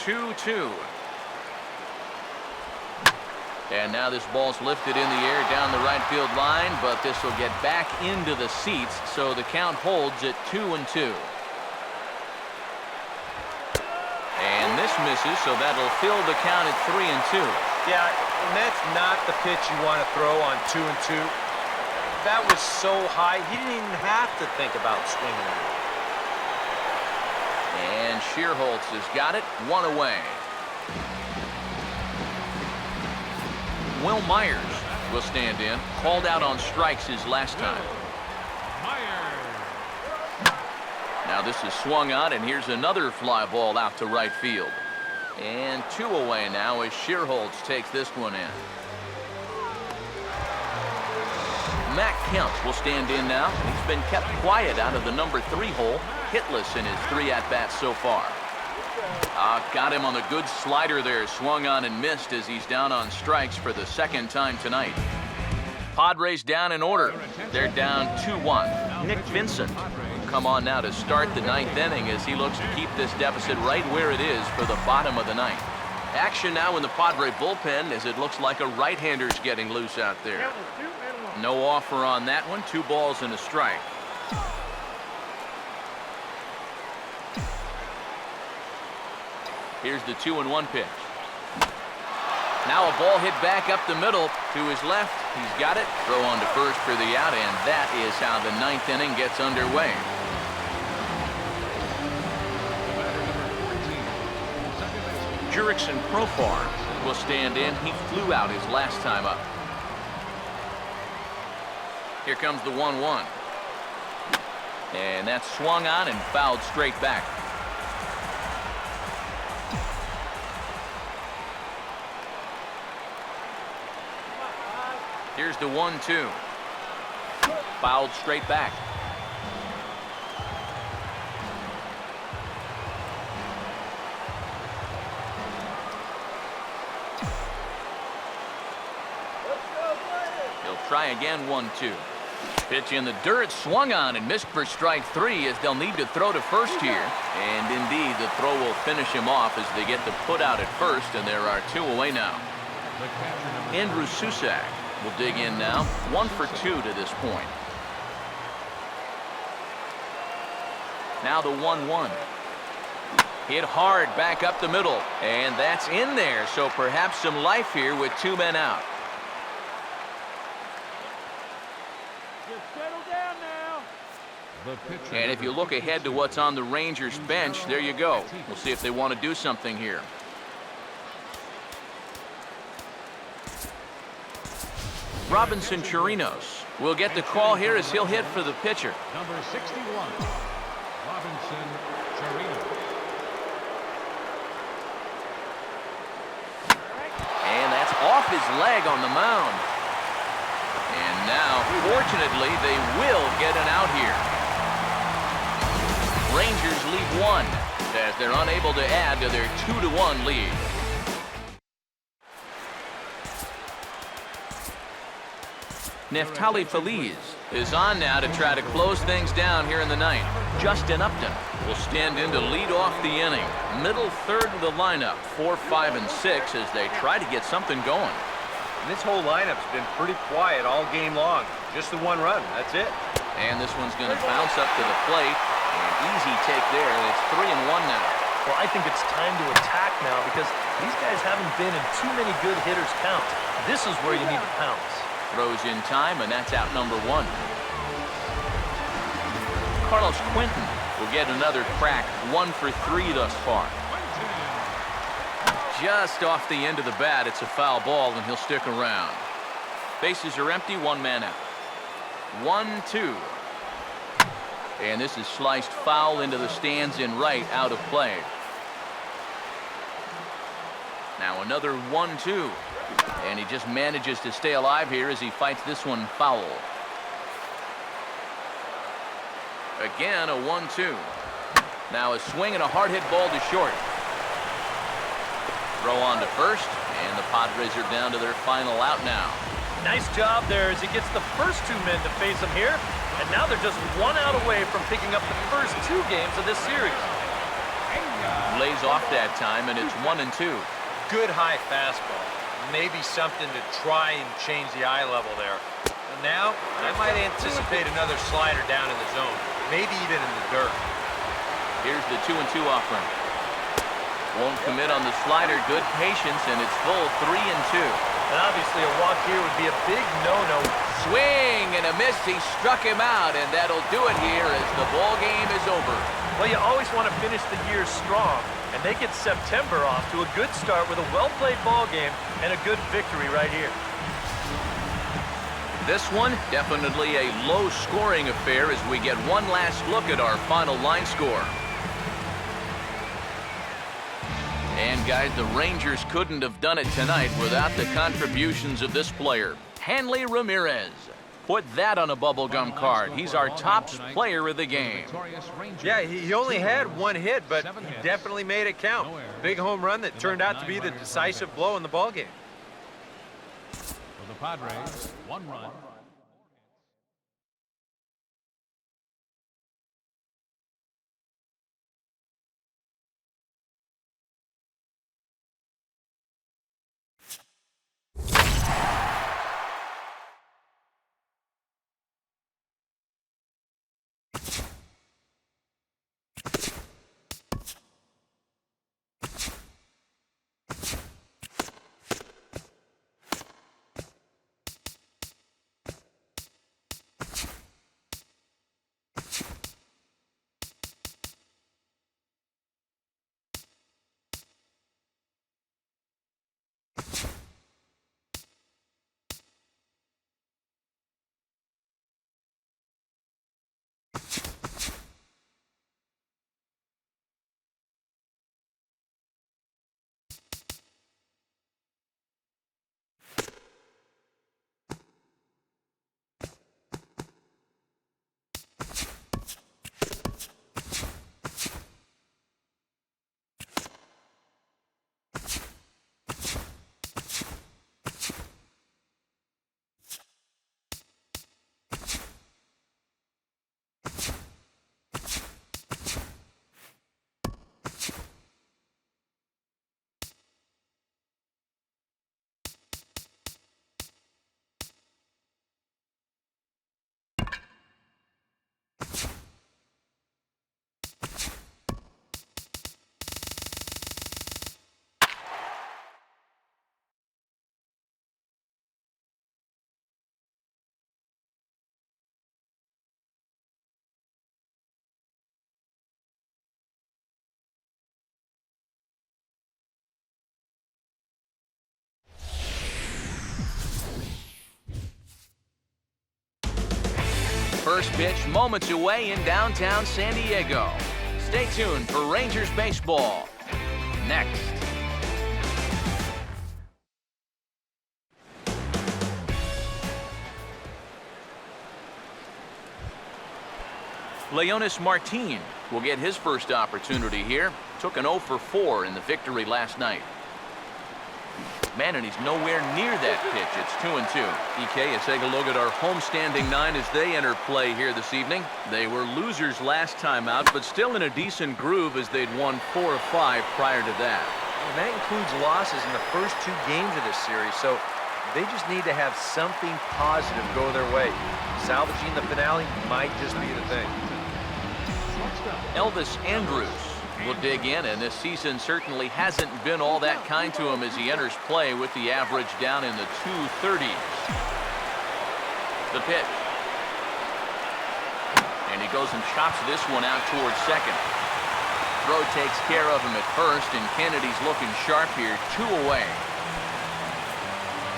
2-2. And now this ball's lifted in the air down the right field line, but this will get back into the seats, so the count holds at 2-2. And this misses, so that'll fill the count at 3-2. Yeah, and that's not the pitch you want to throw on 2-2. That was so high, he didn't even have to think about swinging it. And Shearholtz has got it, 1 away. Will Myers will stand in, called out on strikes his last time. Now this is swung on, and here's another fly ball out to right field. And 2 away now as Shearholtz takes this one in. Matt Kemp will stand in now. He's been kept quiet out of the number 3 hole, hitless in his 3 at-bats so far. Got him on the good slider there, swung on and missed as he's down on strikes for the 2nd time tonight. Padres down in order. They're down 2-1. Nick Vincent will come on now to start the 9th inning as he looks to keep this deficit right where it is for the bottom of the 9th. Action now in the Padre bullpen as it looks like a right-hander's getting loose out there. No offer on that one. 2 balls and a strike. Here's the 2-1 pitch. Now a ball hit back up the middle to his left. He's got it. Throw on to first for the out, and that is how the 9th inning gets underway. Jurickson Profar will stand in. He flew out his last time up. Here comes the 1-1. And that's swung on and fouled straight back. Here's the 1-2. Fouled straight back. He'll try again, 1-2. Pitch in the dirt, swung on and missed for strike 3 as they'll need to throw to first here. And indeed, the throw will finish him off as they get the put out at first, and there are 2 away now. Andrew Susak will dig in now. 1 for 2 to this point. Now the 1-1. Hit hard back up the middle, and that's in there, so perhaps some life here with 2 men out. And if you look ahead to what's on the Rangers bench, there you go. We'll see if they want to do something here. Robinson Chirinos will get the call here as he'll hit for the pitcher. Number 61, Robinson Chirinos. And that's off his leg on the mound. And now, fortunately, they will get an out here. Rangers lead 1 as they're unable to add to their 2-1 lead. Neftali Feliz is on now to try to close things down here in the 9th. Justin Upton will stand in to lead off the inning. Middle third of the lineup, 4, 5, and 6 as they try to get something going. And this whole lineup's been pretty quiet all game long. Just the 1 run, that's it. And this one's going to bounce up to the plate. An easy take there, and it's 3-1 now. Well, I think it's time to attack now because these guys haven't been in too many good hitters' counts. This is where you need to pounce. Throws in time, and that's out number 1. Carlos Quentin will get another crack, 1 for 3 thus far. Just off the end of the bat, it's a foul ball, and he'll stick around. Bases are empty, 1 man out. 1-2. And this is sliced foul into the stands in right, out of play. Now another 1-2. And he just manages to stay alive here as he fights this one foul. Again, a 1-2. Now a swing and a hard hit ball to short. Throw on to first, and the Padres are down to their final out now. Nice job there as he gets the first 2 men to face him here. And now they're just 1 out away from picking up the first 2 games of this series. Lays off that time, and it's 1-2. Good high fastball. maybe something to try and change the eye level there. And now, I might anticipate another slider down in the zone, maybe even in the dirt. Here's the 2-2 offering. Won't commit on the slider. Good patience, and it's full 3-2. And obviously a walk here would be a big no-no. Swing and a miss. He struck him out, and that'll do it here as the ball game is over. Well, you always want to finish the year strong, and they get September off to a good start with a well-played ball game and a good victory right here. This one, definitely a low-scoring affair as we get one last look at our final line score. And guys, the Rangers couldn't have done it tonight without the contributions of this player, Hanley Ramirez. Put that on a bubblegum card. He's our top player of the game. Yeah, he only had one hit, but he definitely made it count. Big home run that turned out to be the decisive blow in the ballgame. For the Padres, 1 run. First pitch moments away in downtown San Diego. Stay tuned for Rangers baseball. Next. Leonis Martin will get his first opportunity here. Took an 0 for 4 in the victory last night. Man, and he's nowhere near that pitch. It's 2-2. EK, let's take a look at our homestanding 9 as they enter play here this evening. They were losers last time out, but still in a decent groove as they'd won 4 of 5 prior to that. And that includes losses in the first 2 games of this series, so they just need to have something positive go their way. Salvaging the finale might just be the thing. Elvis Andrus will dig in, and this season certainly hasn't been all that kind to him as he enters play with the average down in the 230s. The pitch. And he goes and chops this one out towards second. Throw takes care of him at first, and Kennedy's looking sharp here, 2 away.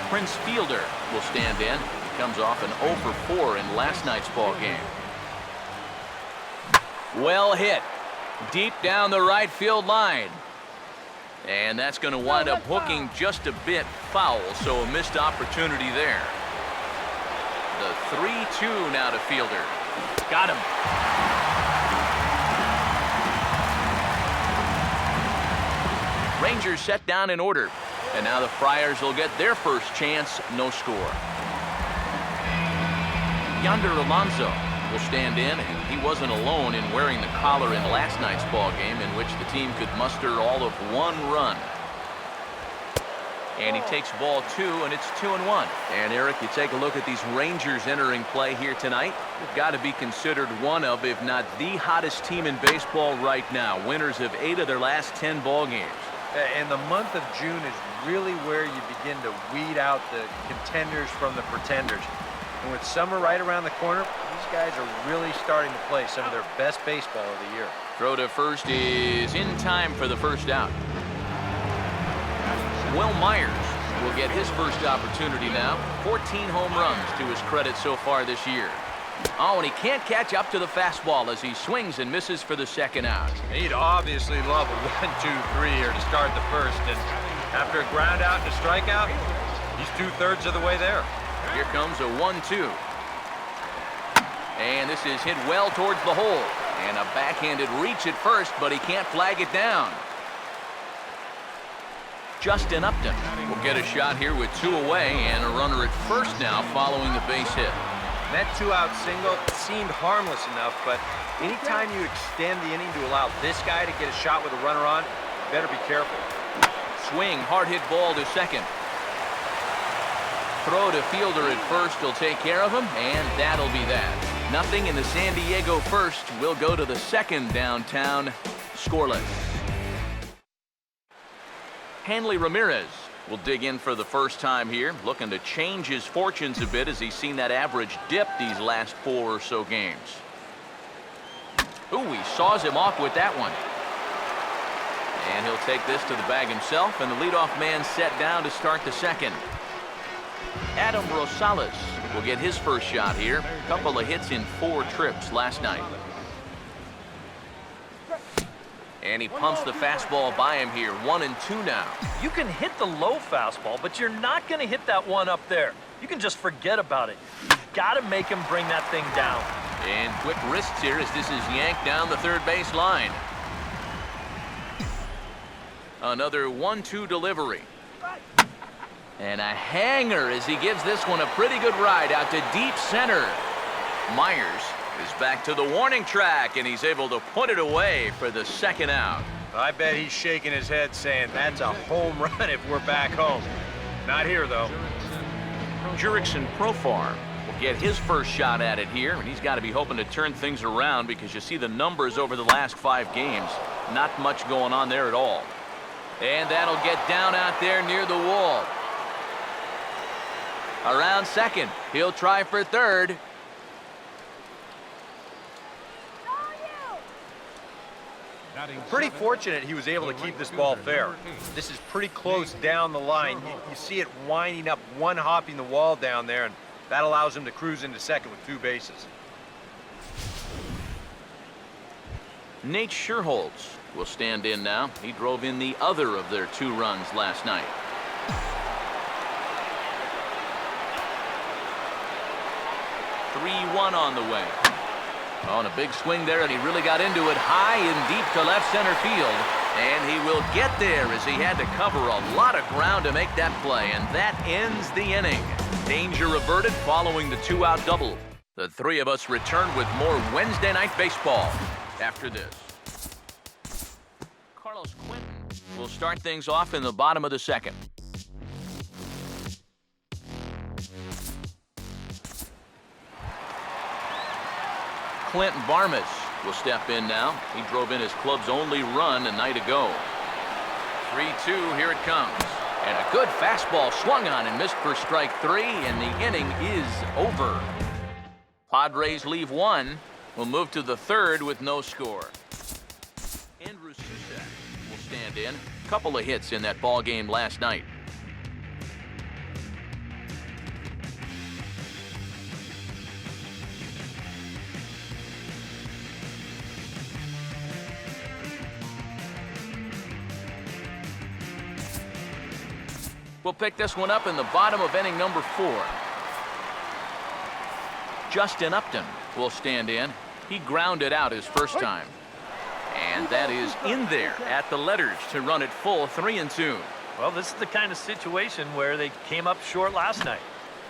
Prince Fielder will stand in. He comes off an 0 for 4 in last night's ball game. Well hit. Deep down the right field line. And that's going to wind up hooking just a bit foul, so a missed opportunity there. The 3-2 now to Fielder. Got him. Rangers set down in order. And now the Friars will get their first chance, no score. Yonder Alonso will stand in, and he wasn't alone in wearing the collar in last night's ball game in which the team could muster all of 1 run. And he takes ball 2, and it's 2-1. And Eric, you take a look at these Rangers entering play here tonight. They've got to be considered one of, if not the hottest team in baseball right now. Winners of 8 of their last 10 ball games. And the month of June is really where you begin to weed out the contenders from the pretenders. And with summer right around the corner, these guys are really starting to play some of their best baseball of the year. Throw to first is in time for the first out. Will Myers will get his first opportunity now. 14 home runs to his credit so far this year. Oh, and he can't catch up to the fastball as he swings and misses for the second out. He'd obviously love a 1-2-3 here to start the first. And after a ground out and a strikeout, he's 2/3 of the way there. Here comes a 1-2. And this is hit well towards the hole. And a backhanded reach at first, but he can't flag it down. Justin Upton will get a shot here with 2 away and a runner at first now following the base hit. That 2-out single seemed harmless enough, but anytime you extend the inning to allow this guy to get a shot with a runner on, you better be careful. Swing, hard hit ball to second. Throw to fielder at first will take care of him, and that'll be that. Nothing in the San Diego first. Will go to the second downtown, scoreless. Hanley Ramirez will dig in for the first time here, looking to change his fortunes a bit as he's seen that average dip these last 4 or so games. Ooh, he saws him off with that one. And he'll take this to the bag himself, and the leadoff man set down to start the second. Adam Rosales will get his first shot here. Couple of hits in 4 trips last night. And he pumps the fastball by him here. 1-2 now. You can hit the low fastball, but you're not going to hit that one up there. You can just forget about it. You've got to make him bring that thing down. And quick wrists here as this is yanked down the third base line. Another 1-2 delivery. And a hanger as he gives this one a pretty good ride out to deep center. Myers is back to the warning track, and he's able to put it away for the second out. I bet he's shaking his head saying that's a home run if we're back home. Not here, though. Jurickson Profar will get his first shot at it here, and he's got to be hoping to turn things around because you see the numbers over the last 5 games. Not much going on there at all. And that'll get down out there near the wall. Around second. He'll try for third. Pretty fortunate he was able to keep this ball fair. This is pretty close down the line. You see it winding up, one hopping the wall down there, and that allows him to cruise into second with 2 bases. Nate Scherholz will stand in now. He drove in the other of their 2 runs last night. (3-1) on the way. On a big swing there, and he really got into it high and deep to left center field. And he will get there as he had to cover a lot of ground to make that play. And that ends the inning. Danger averted following the 2-out double. The 3 of us return with more Wednesday Night Baseball after this. Carlos Quentin will start things off in the bottom of the second. Clint Barmes will step in now. He drove in his club's only run a night ago. 3-2, here it comes. And a good fastball swung on and missed for strike 3, and the inning is over. Padres leave 1. We'll move to the 3rd with no score. Andrew Susak will stand in. Couple of hits in that ball game last night. We'll pick this one up in the bottom of inning number 4. Justin Upton will stand in. He grounded out his first time. And that is in there at the letters to run it full 3-2. Well, this is the kind of situation where they came up short last night.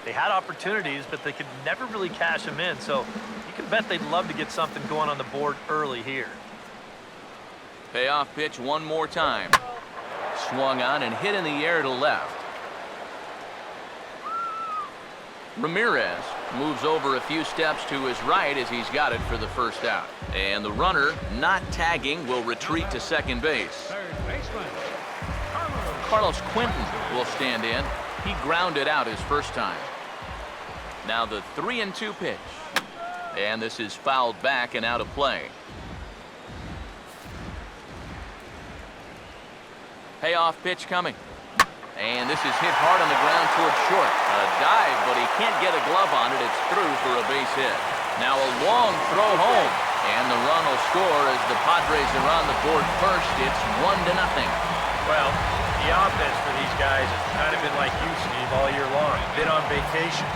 They had opportunities, but they could never really cash them in. So you can bet they'd love to get something going on the board early here. Payoff pitch one more time. Swung on and hit in the air to left. Ramirez moves over a few steps to his right as he's got it for the first out. And the runner, not tagging, will retreat to second base. Third baseman, Carlos Quentin will stand in. He grounded out his first time. Now the 3-2 pitch. And this is fouled back and out of play. Payoff pitch coming. And this is hit hard on the ground towards short. A dive, but he can't get a glove on it. It's through for a base hit. Now a long throw home. And the run will score as the Padres are on the board first. It's 1-0. Well, the offense for these guys has kind of been like you, Steve, all year long. Been on vacation.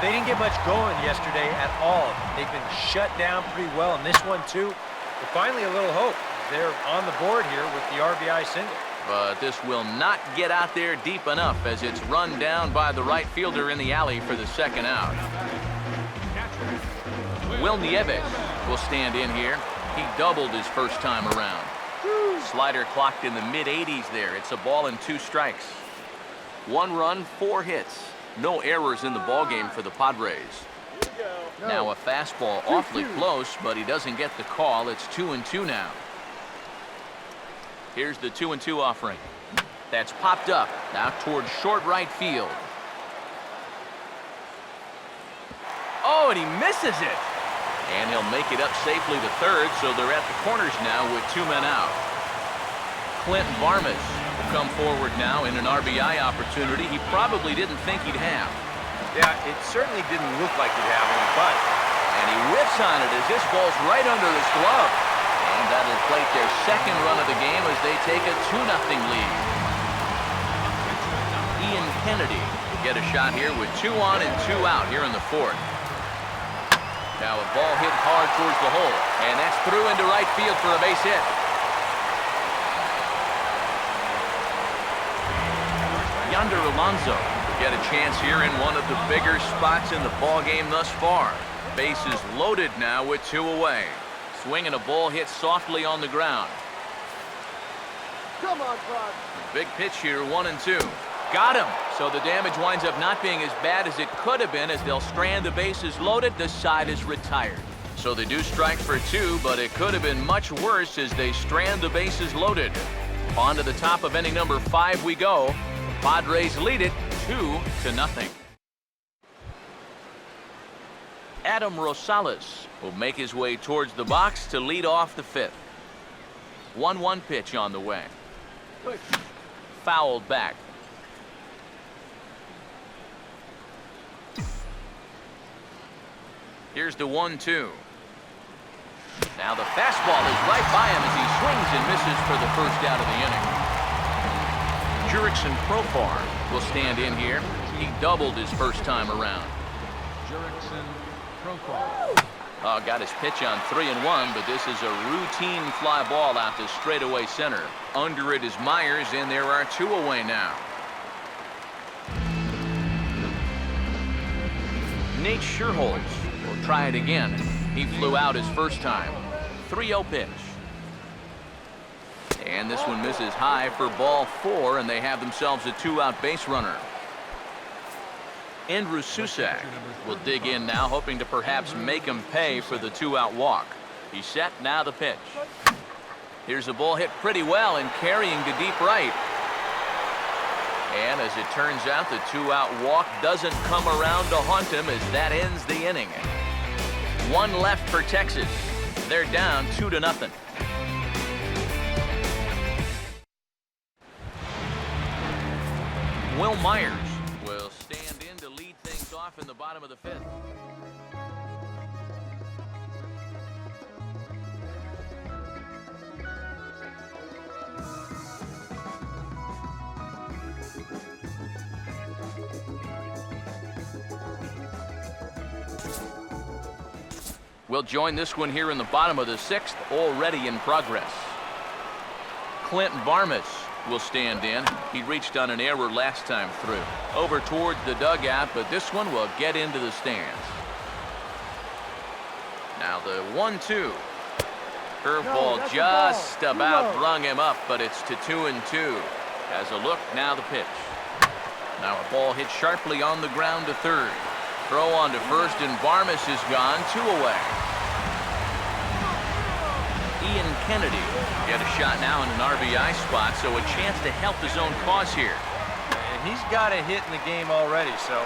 They didn't get much going yesterday at all. They've been shut down pretty well in this one, too. But finally, a little hope. They're on the board here with the RBI single. But this will not get out there deep enough as it's run down by the right fielder in the alley for the second out. Will Nieves will stand in here. He doubled his first time around. Slider clocked in the mid-80s there. It's a ball and 2 strikes. 1 run, 4 hits. No errors in the ballgame for the Padres. Now a fastball awfully close, but he doesn't get the call. It's 2-2 now. Here's the 2-2 offering. That's popped up now towards short right field. Oh, and he misses it. And he'll make it up safely to third, so they're at the corners now with 2 men out. Clint Varmus will come forward now in an RBI opportunity he probably didn't think he'd have. Yeah, it certainly didn't look like he'd have one, but... And he whiffs on it as this ball's right under his glove. And that'll plate their second run of the game as they take a 2-0 lead. Ian Kennedy will get a shot here with 2 on and 2 out here in the 4th. Now a ball hit hard towards the hole, and that's through into right field for a base hit. Yonder Alonso will get a chance here in one of the bigger spots in the ballgame thus far. Bases loaded now with 2 away. Swinging a ball hit softly on the ground. Come on, Clark. Big pitch here, 1-2. Got him. So the damage winds up not being as bad as it could have been as they'll strand the bases loaded. The side is retired. So they do strike for 2, but it could have been much worse as they strand the bases loaded. On to the top of inning number 5 we go. The Padres lead it 2-0. Adam Rosales will make his way towards the box to lead off the 5th. 1-1 pitch on the way. Fouled back. Here's the 1-2. Now the fastball is right by him as he swings and misses for the first out of the inning. Jurickson Profar will stand in here. He doubled his first time around. Jurickson Profar. Got his pitch on 3-1, but this is a routine fly ball out to straightaway center. Under it is Myers, and there are 2 away now. Nate Scherholz will try it again. He flew out his first time. 3-0 pitch. And this one misses high for ball 4, and they have themselves a 2-out base runner. Andrew Susak will dig in now, hoping to perhaps make him pay for the 2-out walk. He's set, now the pitch. Here's a ball hit pretty well and carrying to deep right. And as it turns out, the 2-out walk doesn't come around to haunt him as that ends the inning. 1 left for Texas. They're down 2-0. Will Myers will stand in to lead things off in the bottom of the 5th. We'll join this one here in the bottom of the 6th, already in progress. Clint Varmus will stand in. He reached on an error last time through. Over towards the dugout, but this one will get into the stands. Now the 1-2. Curveball just about brung him up, but it's to 2-2. As a look, now the pitch. Now a ball hit sharply on the ground to third. Throw on to first, and Barmes is gone. 2 away. Ian Kennedy get a shot now in an RBI spot, so a chance to help his own cause here. And he's got a hit in the game already, so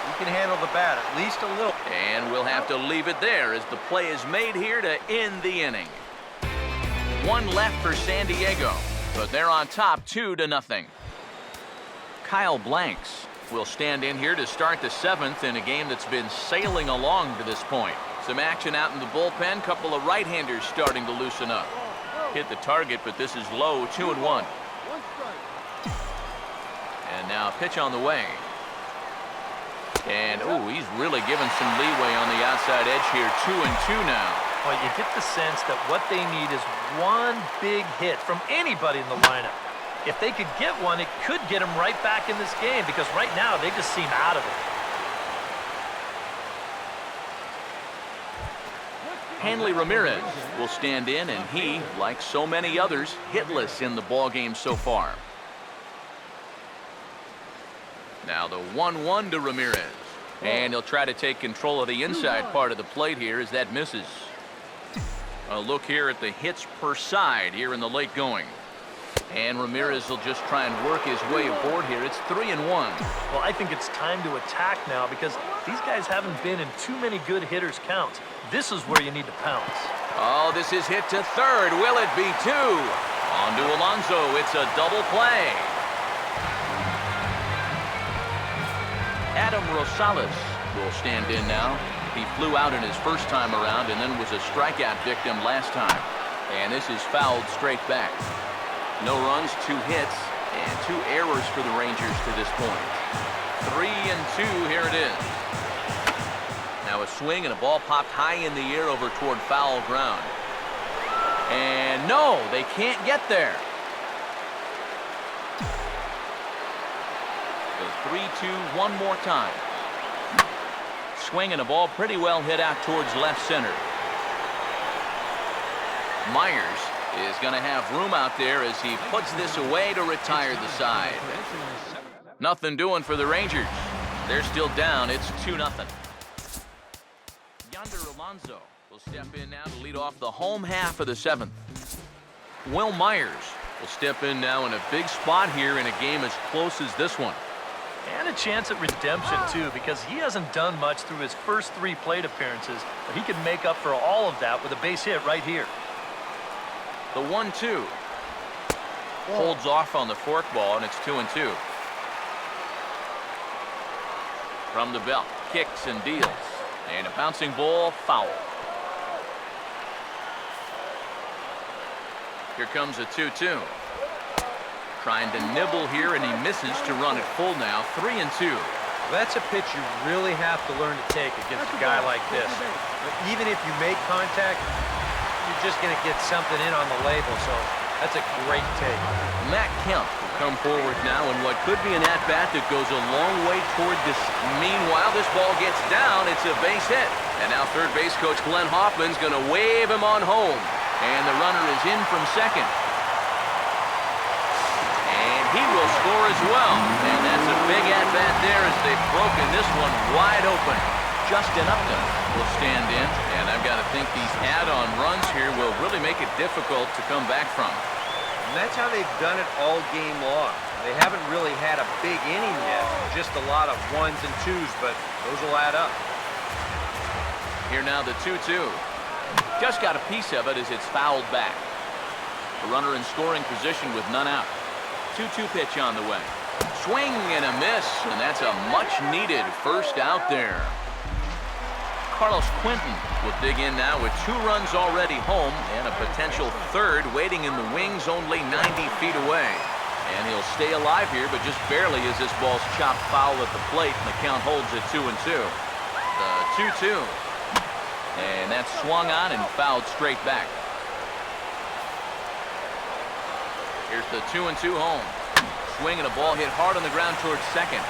he can handle the bat at least a little. And we'll have to leave it there as the play is made here to end the inning. 1 left for San Diego, but they're on top 2-0. Kyle Blanks will stand in here to start the 7th in a game that's been sailing along to this point. Some action out in the bullpen. Couple of right-handers starting to loosen up. Hit the target, but this is low. 2-1. And now a pitch on the way. And, ooh, he's really given some leeway on the outside edge here. 2-2 now. Well, you get the sense that what they need is one big hit from anybody in the lineup. If they could get one, it could get them right back in this game, because right now they just seem out of it. Hanley Ramirez will stand in, and he, like so many others, hitless in the ballgame so far. Now the 1-1 to Ramirez. And he'll try to take control of the inside part of the plate here as that misses. A look here at the hits per side here in the late going. And Ramirez will just try and work his way aboard here. It's 3-1. Well, I think it's time to attack now, because these guys haven't been in too many good hitters' counts. This is where you need to pounce. Oh, this is hit to third. Will it be 2? On to Alonso. It's a double play. Adam Rosales will stand in now. He flew out in his first time around and then was a strikeout victim last time. And this is fouled straight back. No runs, 2 hits, and 2 errors for the Rangers to this point. 3-2, here it is. Now a swing and a ball popped high in the air over toward foul ground. And no, they can't get there. The 3-2 one more time. Swing and a ball pretty well hit out towards left center. Myers is going to have room out there as he puts this away to retire the side. Nothing doing for the Rangers. They're still down. It's 2-0. Yonder Alonso will step in now to lead off the home half of the 7th. Will Myers will step in now in a big spot here in a game as close as this one. And a chance at redemption, too, because he hasn't done much through his first 3 plate appearances, but he can make up for all of that with a base hit right here. The 1-2 holds off on the forkball, and it's 2-2. From the belt, kicks and deals, and a bouncing ball, foul. Here comes a 2-2. Trying to nibble here, and he misses to run it full now. 3-2. That's a pitch you really have to learn to take against a guy like this. But even if you make contact, you're just going to get something in on the label, so that's a great take. Matt Kemp will come forward now in what could be an at-bat that goes a long way toward this. Meanwhile, this ball gets down. It's a base hit. And now third base coach Glenn Hoffman's going to wave him on home. And the runner is in from second. And he will score as well. And that's a big at-bat there as they've broken this one wide open. Justin Upton will stand in, and I've got to think these add-on runs here will really make it difficult to come back from. And that's how they've done it all game long. They haven't really had a big inning yet, just a lot of 1s and 2s, but those will add up. Here now the 2-2. Just got a piece of it as it's fouled back. The runner in scoring position with none out. 2-2 pitch on the way. Swing and a miss, and that's a much-needed first out there. Carlos Quentin will dig in now with 2 runs already home and a potential third waiting in the wings only 90 feet away. And he'll stay alive here, but just barely as this ball's chopped foul at the plate, and the count holds at 2-2. The 2-2. And that's swung on and fouled straight back. Here's the 2-2 home. Swing and a ball hit hard on the ground towards second.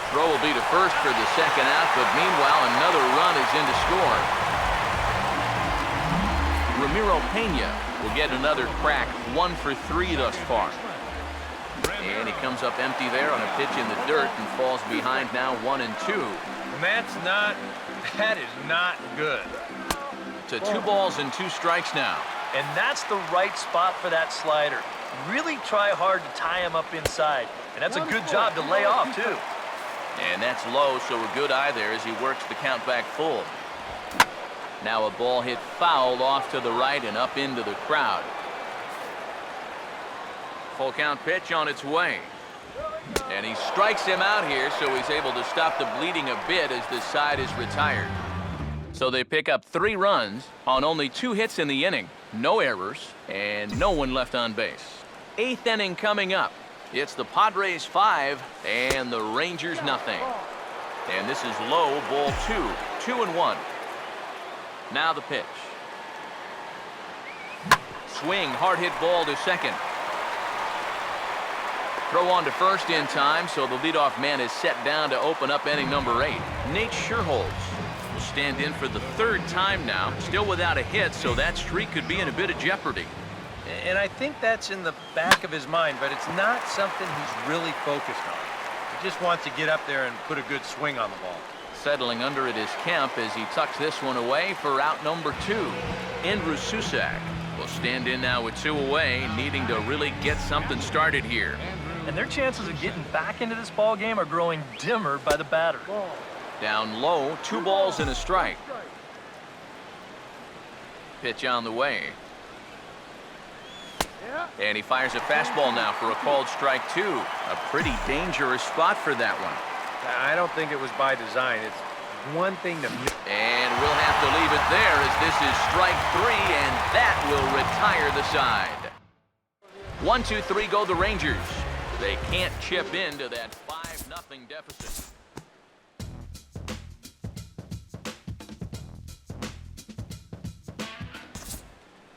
Throw will be to first for the second out, but meanwhile another run is in to score. Ramiro Pena will get another crack, 1 for 3 thus far. And he comes up empty there on a pitch in the dirt and falls behind now 1-2. And that is not good. To 2 balls and 2 strikes now. And that's the right spot for that slider. Really try hard to tie him up inside. And that's a good job to lay off, too. And that's low, so a good eye there as he works the count back full. Now a ball hit foul off to the right and up into the crowd. Full count pitch on its way. And he strikes him out here, so he's able to stop the bleeding a bit as this side is retired. So they pick up 3 runs on only 2 hits in the inning. No errors and no one left on base. 8th inning coming up. It's the Padres 5 and the Rangers nothing. And this is low, ball 2. 2-1. Now the pitch. Swing, hard hit ball to second. Throw on to first in time, so the leadoff man is set down to open up inning number 8. Nate Scherholz will stand in for the 3rd time now. Still without a hit, so that streak could be in a bit of jeopardy. And I think that's in the back of his mind, but it's not something he's really focused on. He just wants to get up there and put a good swing on the ball. Settling under at his camp as he tucks this one away for out number 2. Andrew Susak will stand in now with 2 away, needing to really get something started here. And their chances of getting back into this ball game are growing dimmer by the batter. Down low, 2 balls and a strike. Pitch on the way. And he fires a fastball now for a called strike 2. A pretty dangerous spot for that one. I don't think it was by design. It's one thing to... And we'll have to leave it there as this is strike 3, and that will retire the side. 1-2-3 go the Rangers. They can't chip into that 5-0 deficit.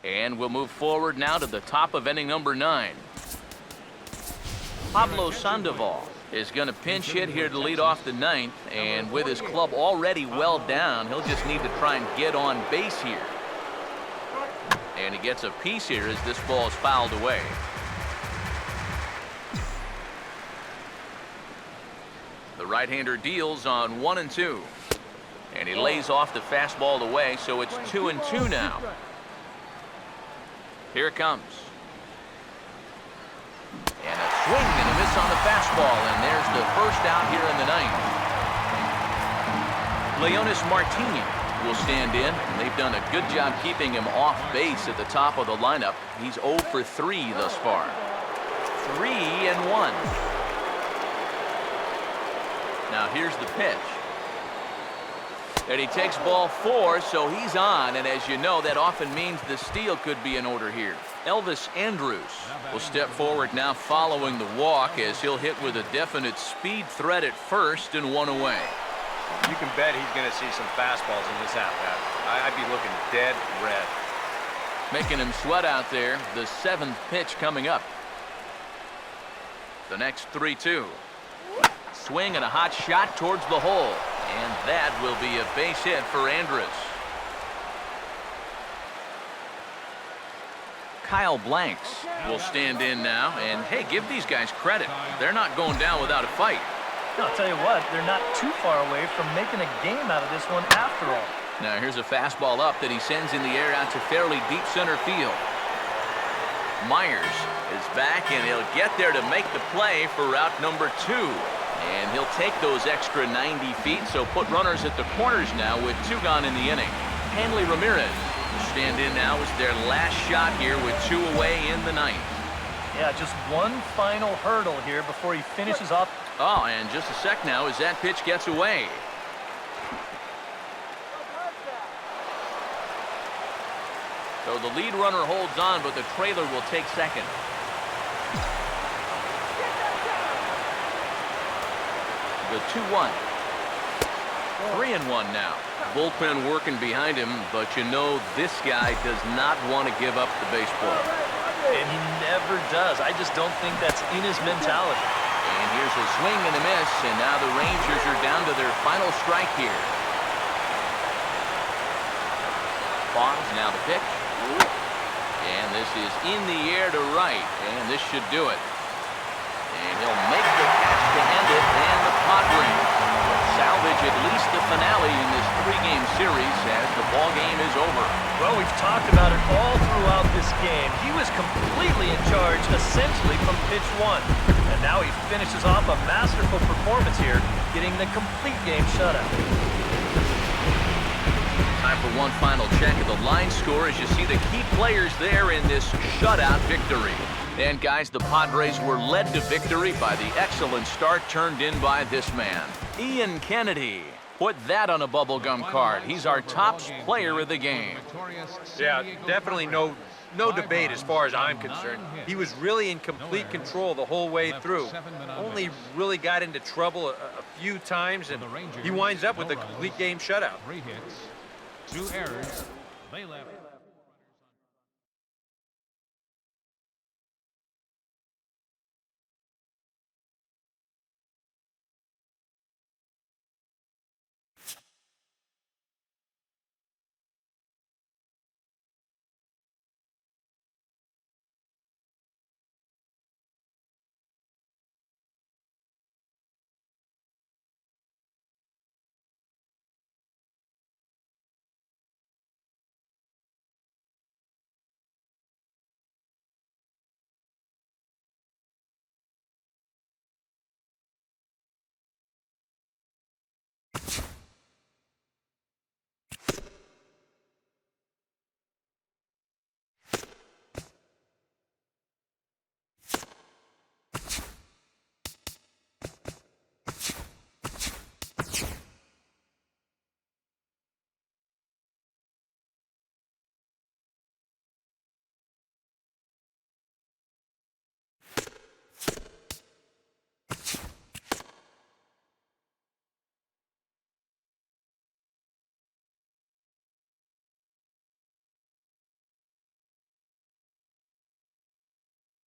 And we'll move forward now to the top of inning number 9. Pablo Sandoval is going to pinch hit here to lead off the 9th, and with his club already well down, he'll just need to try and get on base here. And he gets a piece here as this ball is fouled away. The right-hander deals on 1-2. And he lays off the fastball away, so it's 2-2 now. Here it comes. And a swing and a miss on the fastball, and there's the first out here in the 9th. Leonis Martinez will stand in. They've done a good job keeping him off base at the top of the lineup. He's 0 for 3 thus far. 3-1. Now here's the pitch. And he takes ball 4, so he's on, and as you know, that often means the steal could be in order here. Elvis Andrus will step forward now following the walk as he'll hit with a definite speed threat at first and 1 away. You can bet he's going to see some fastballs in this at-bat. I'd be looking dead red. Making him sweat out there. The 7th pitch coming up. The next 3-2. Swing and a hot shot towards the hole. And that will be a base hit for Andrus. Kyle Blanks will stand in now. And, hey, give these guys credit. They're not going down without a fight. I'll tell you what, they're not too far away from making a game out of this one after all. Now, here's a fastball up that he sends in the air out to fairly deep center field. Myers is back, and he'll get there to make the play for route number 2. And he'll take those extra 90 feet, so put runners at the corners now with 2 gone in the inning. Hanley Ramirez will stand in now as their last shot here with 2 away in the 9th. Yeah, just one final hurdle here before he finishes off. Oh, and just a sec now as that pitch gets away. So the lead runner holds on, but the trailer will take second. The 2-1. 3-1 now. Bullpen working behind him, but you know this guy does not want to give up the baseball. And he never does. I just don't think that's in his mentality. And here's a swing and a miss, and now the Rangers are down to their final strike here. Pause, now the pitch. And this is in the air to right, and this should do it. And he'll make the catch to end it, and the Padres salvage at least the finale in this three-game series as the ball game is over. Well, we've talked about it all throughout this game. He was completely in charge, essentially, from pitch one. And now he finishes off a masterful performance here, getting the complete game shutout. Time for one final check of the line score as you see the key players there in this shutout victory. And guys, the Padres were led to victory by the excellent start turned in by this man, Ian Kennedy. Put that on a bubblegum card. He's our top player of the game. Yeah, definitely no debate as far as I'm concerned. He was really in complete control the whole way through. Only really got into trouble a few times, and he winds up with a complete game shutout. 3 hits, 2 errors. They left.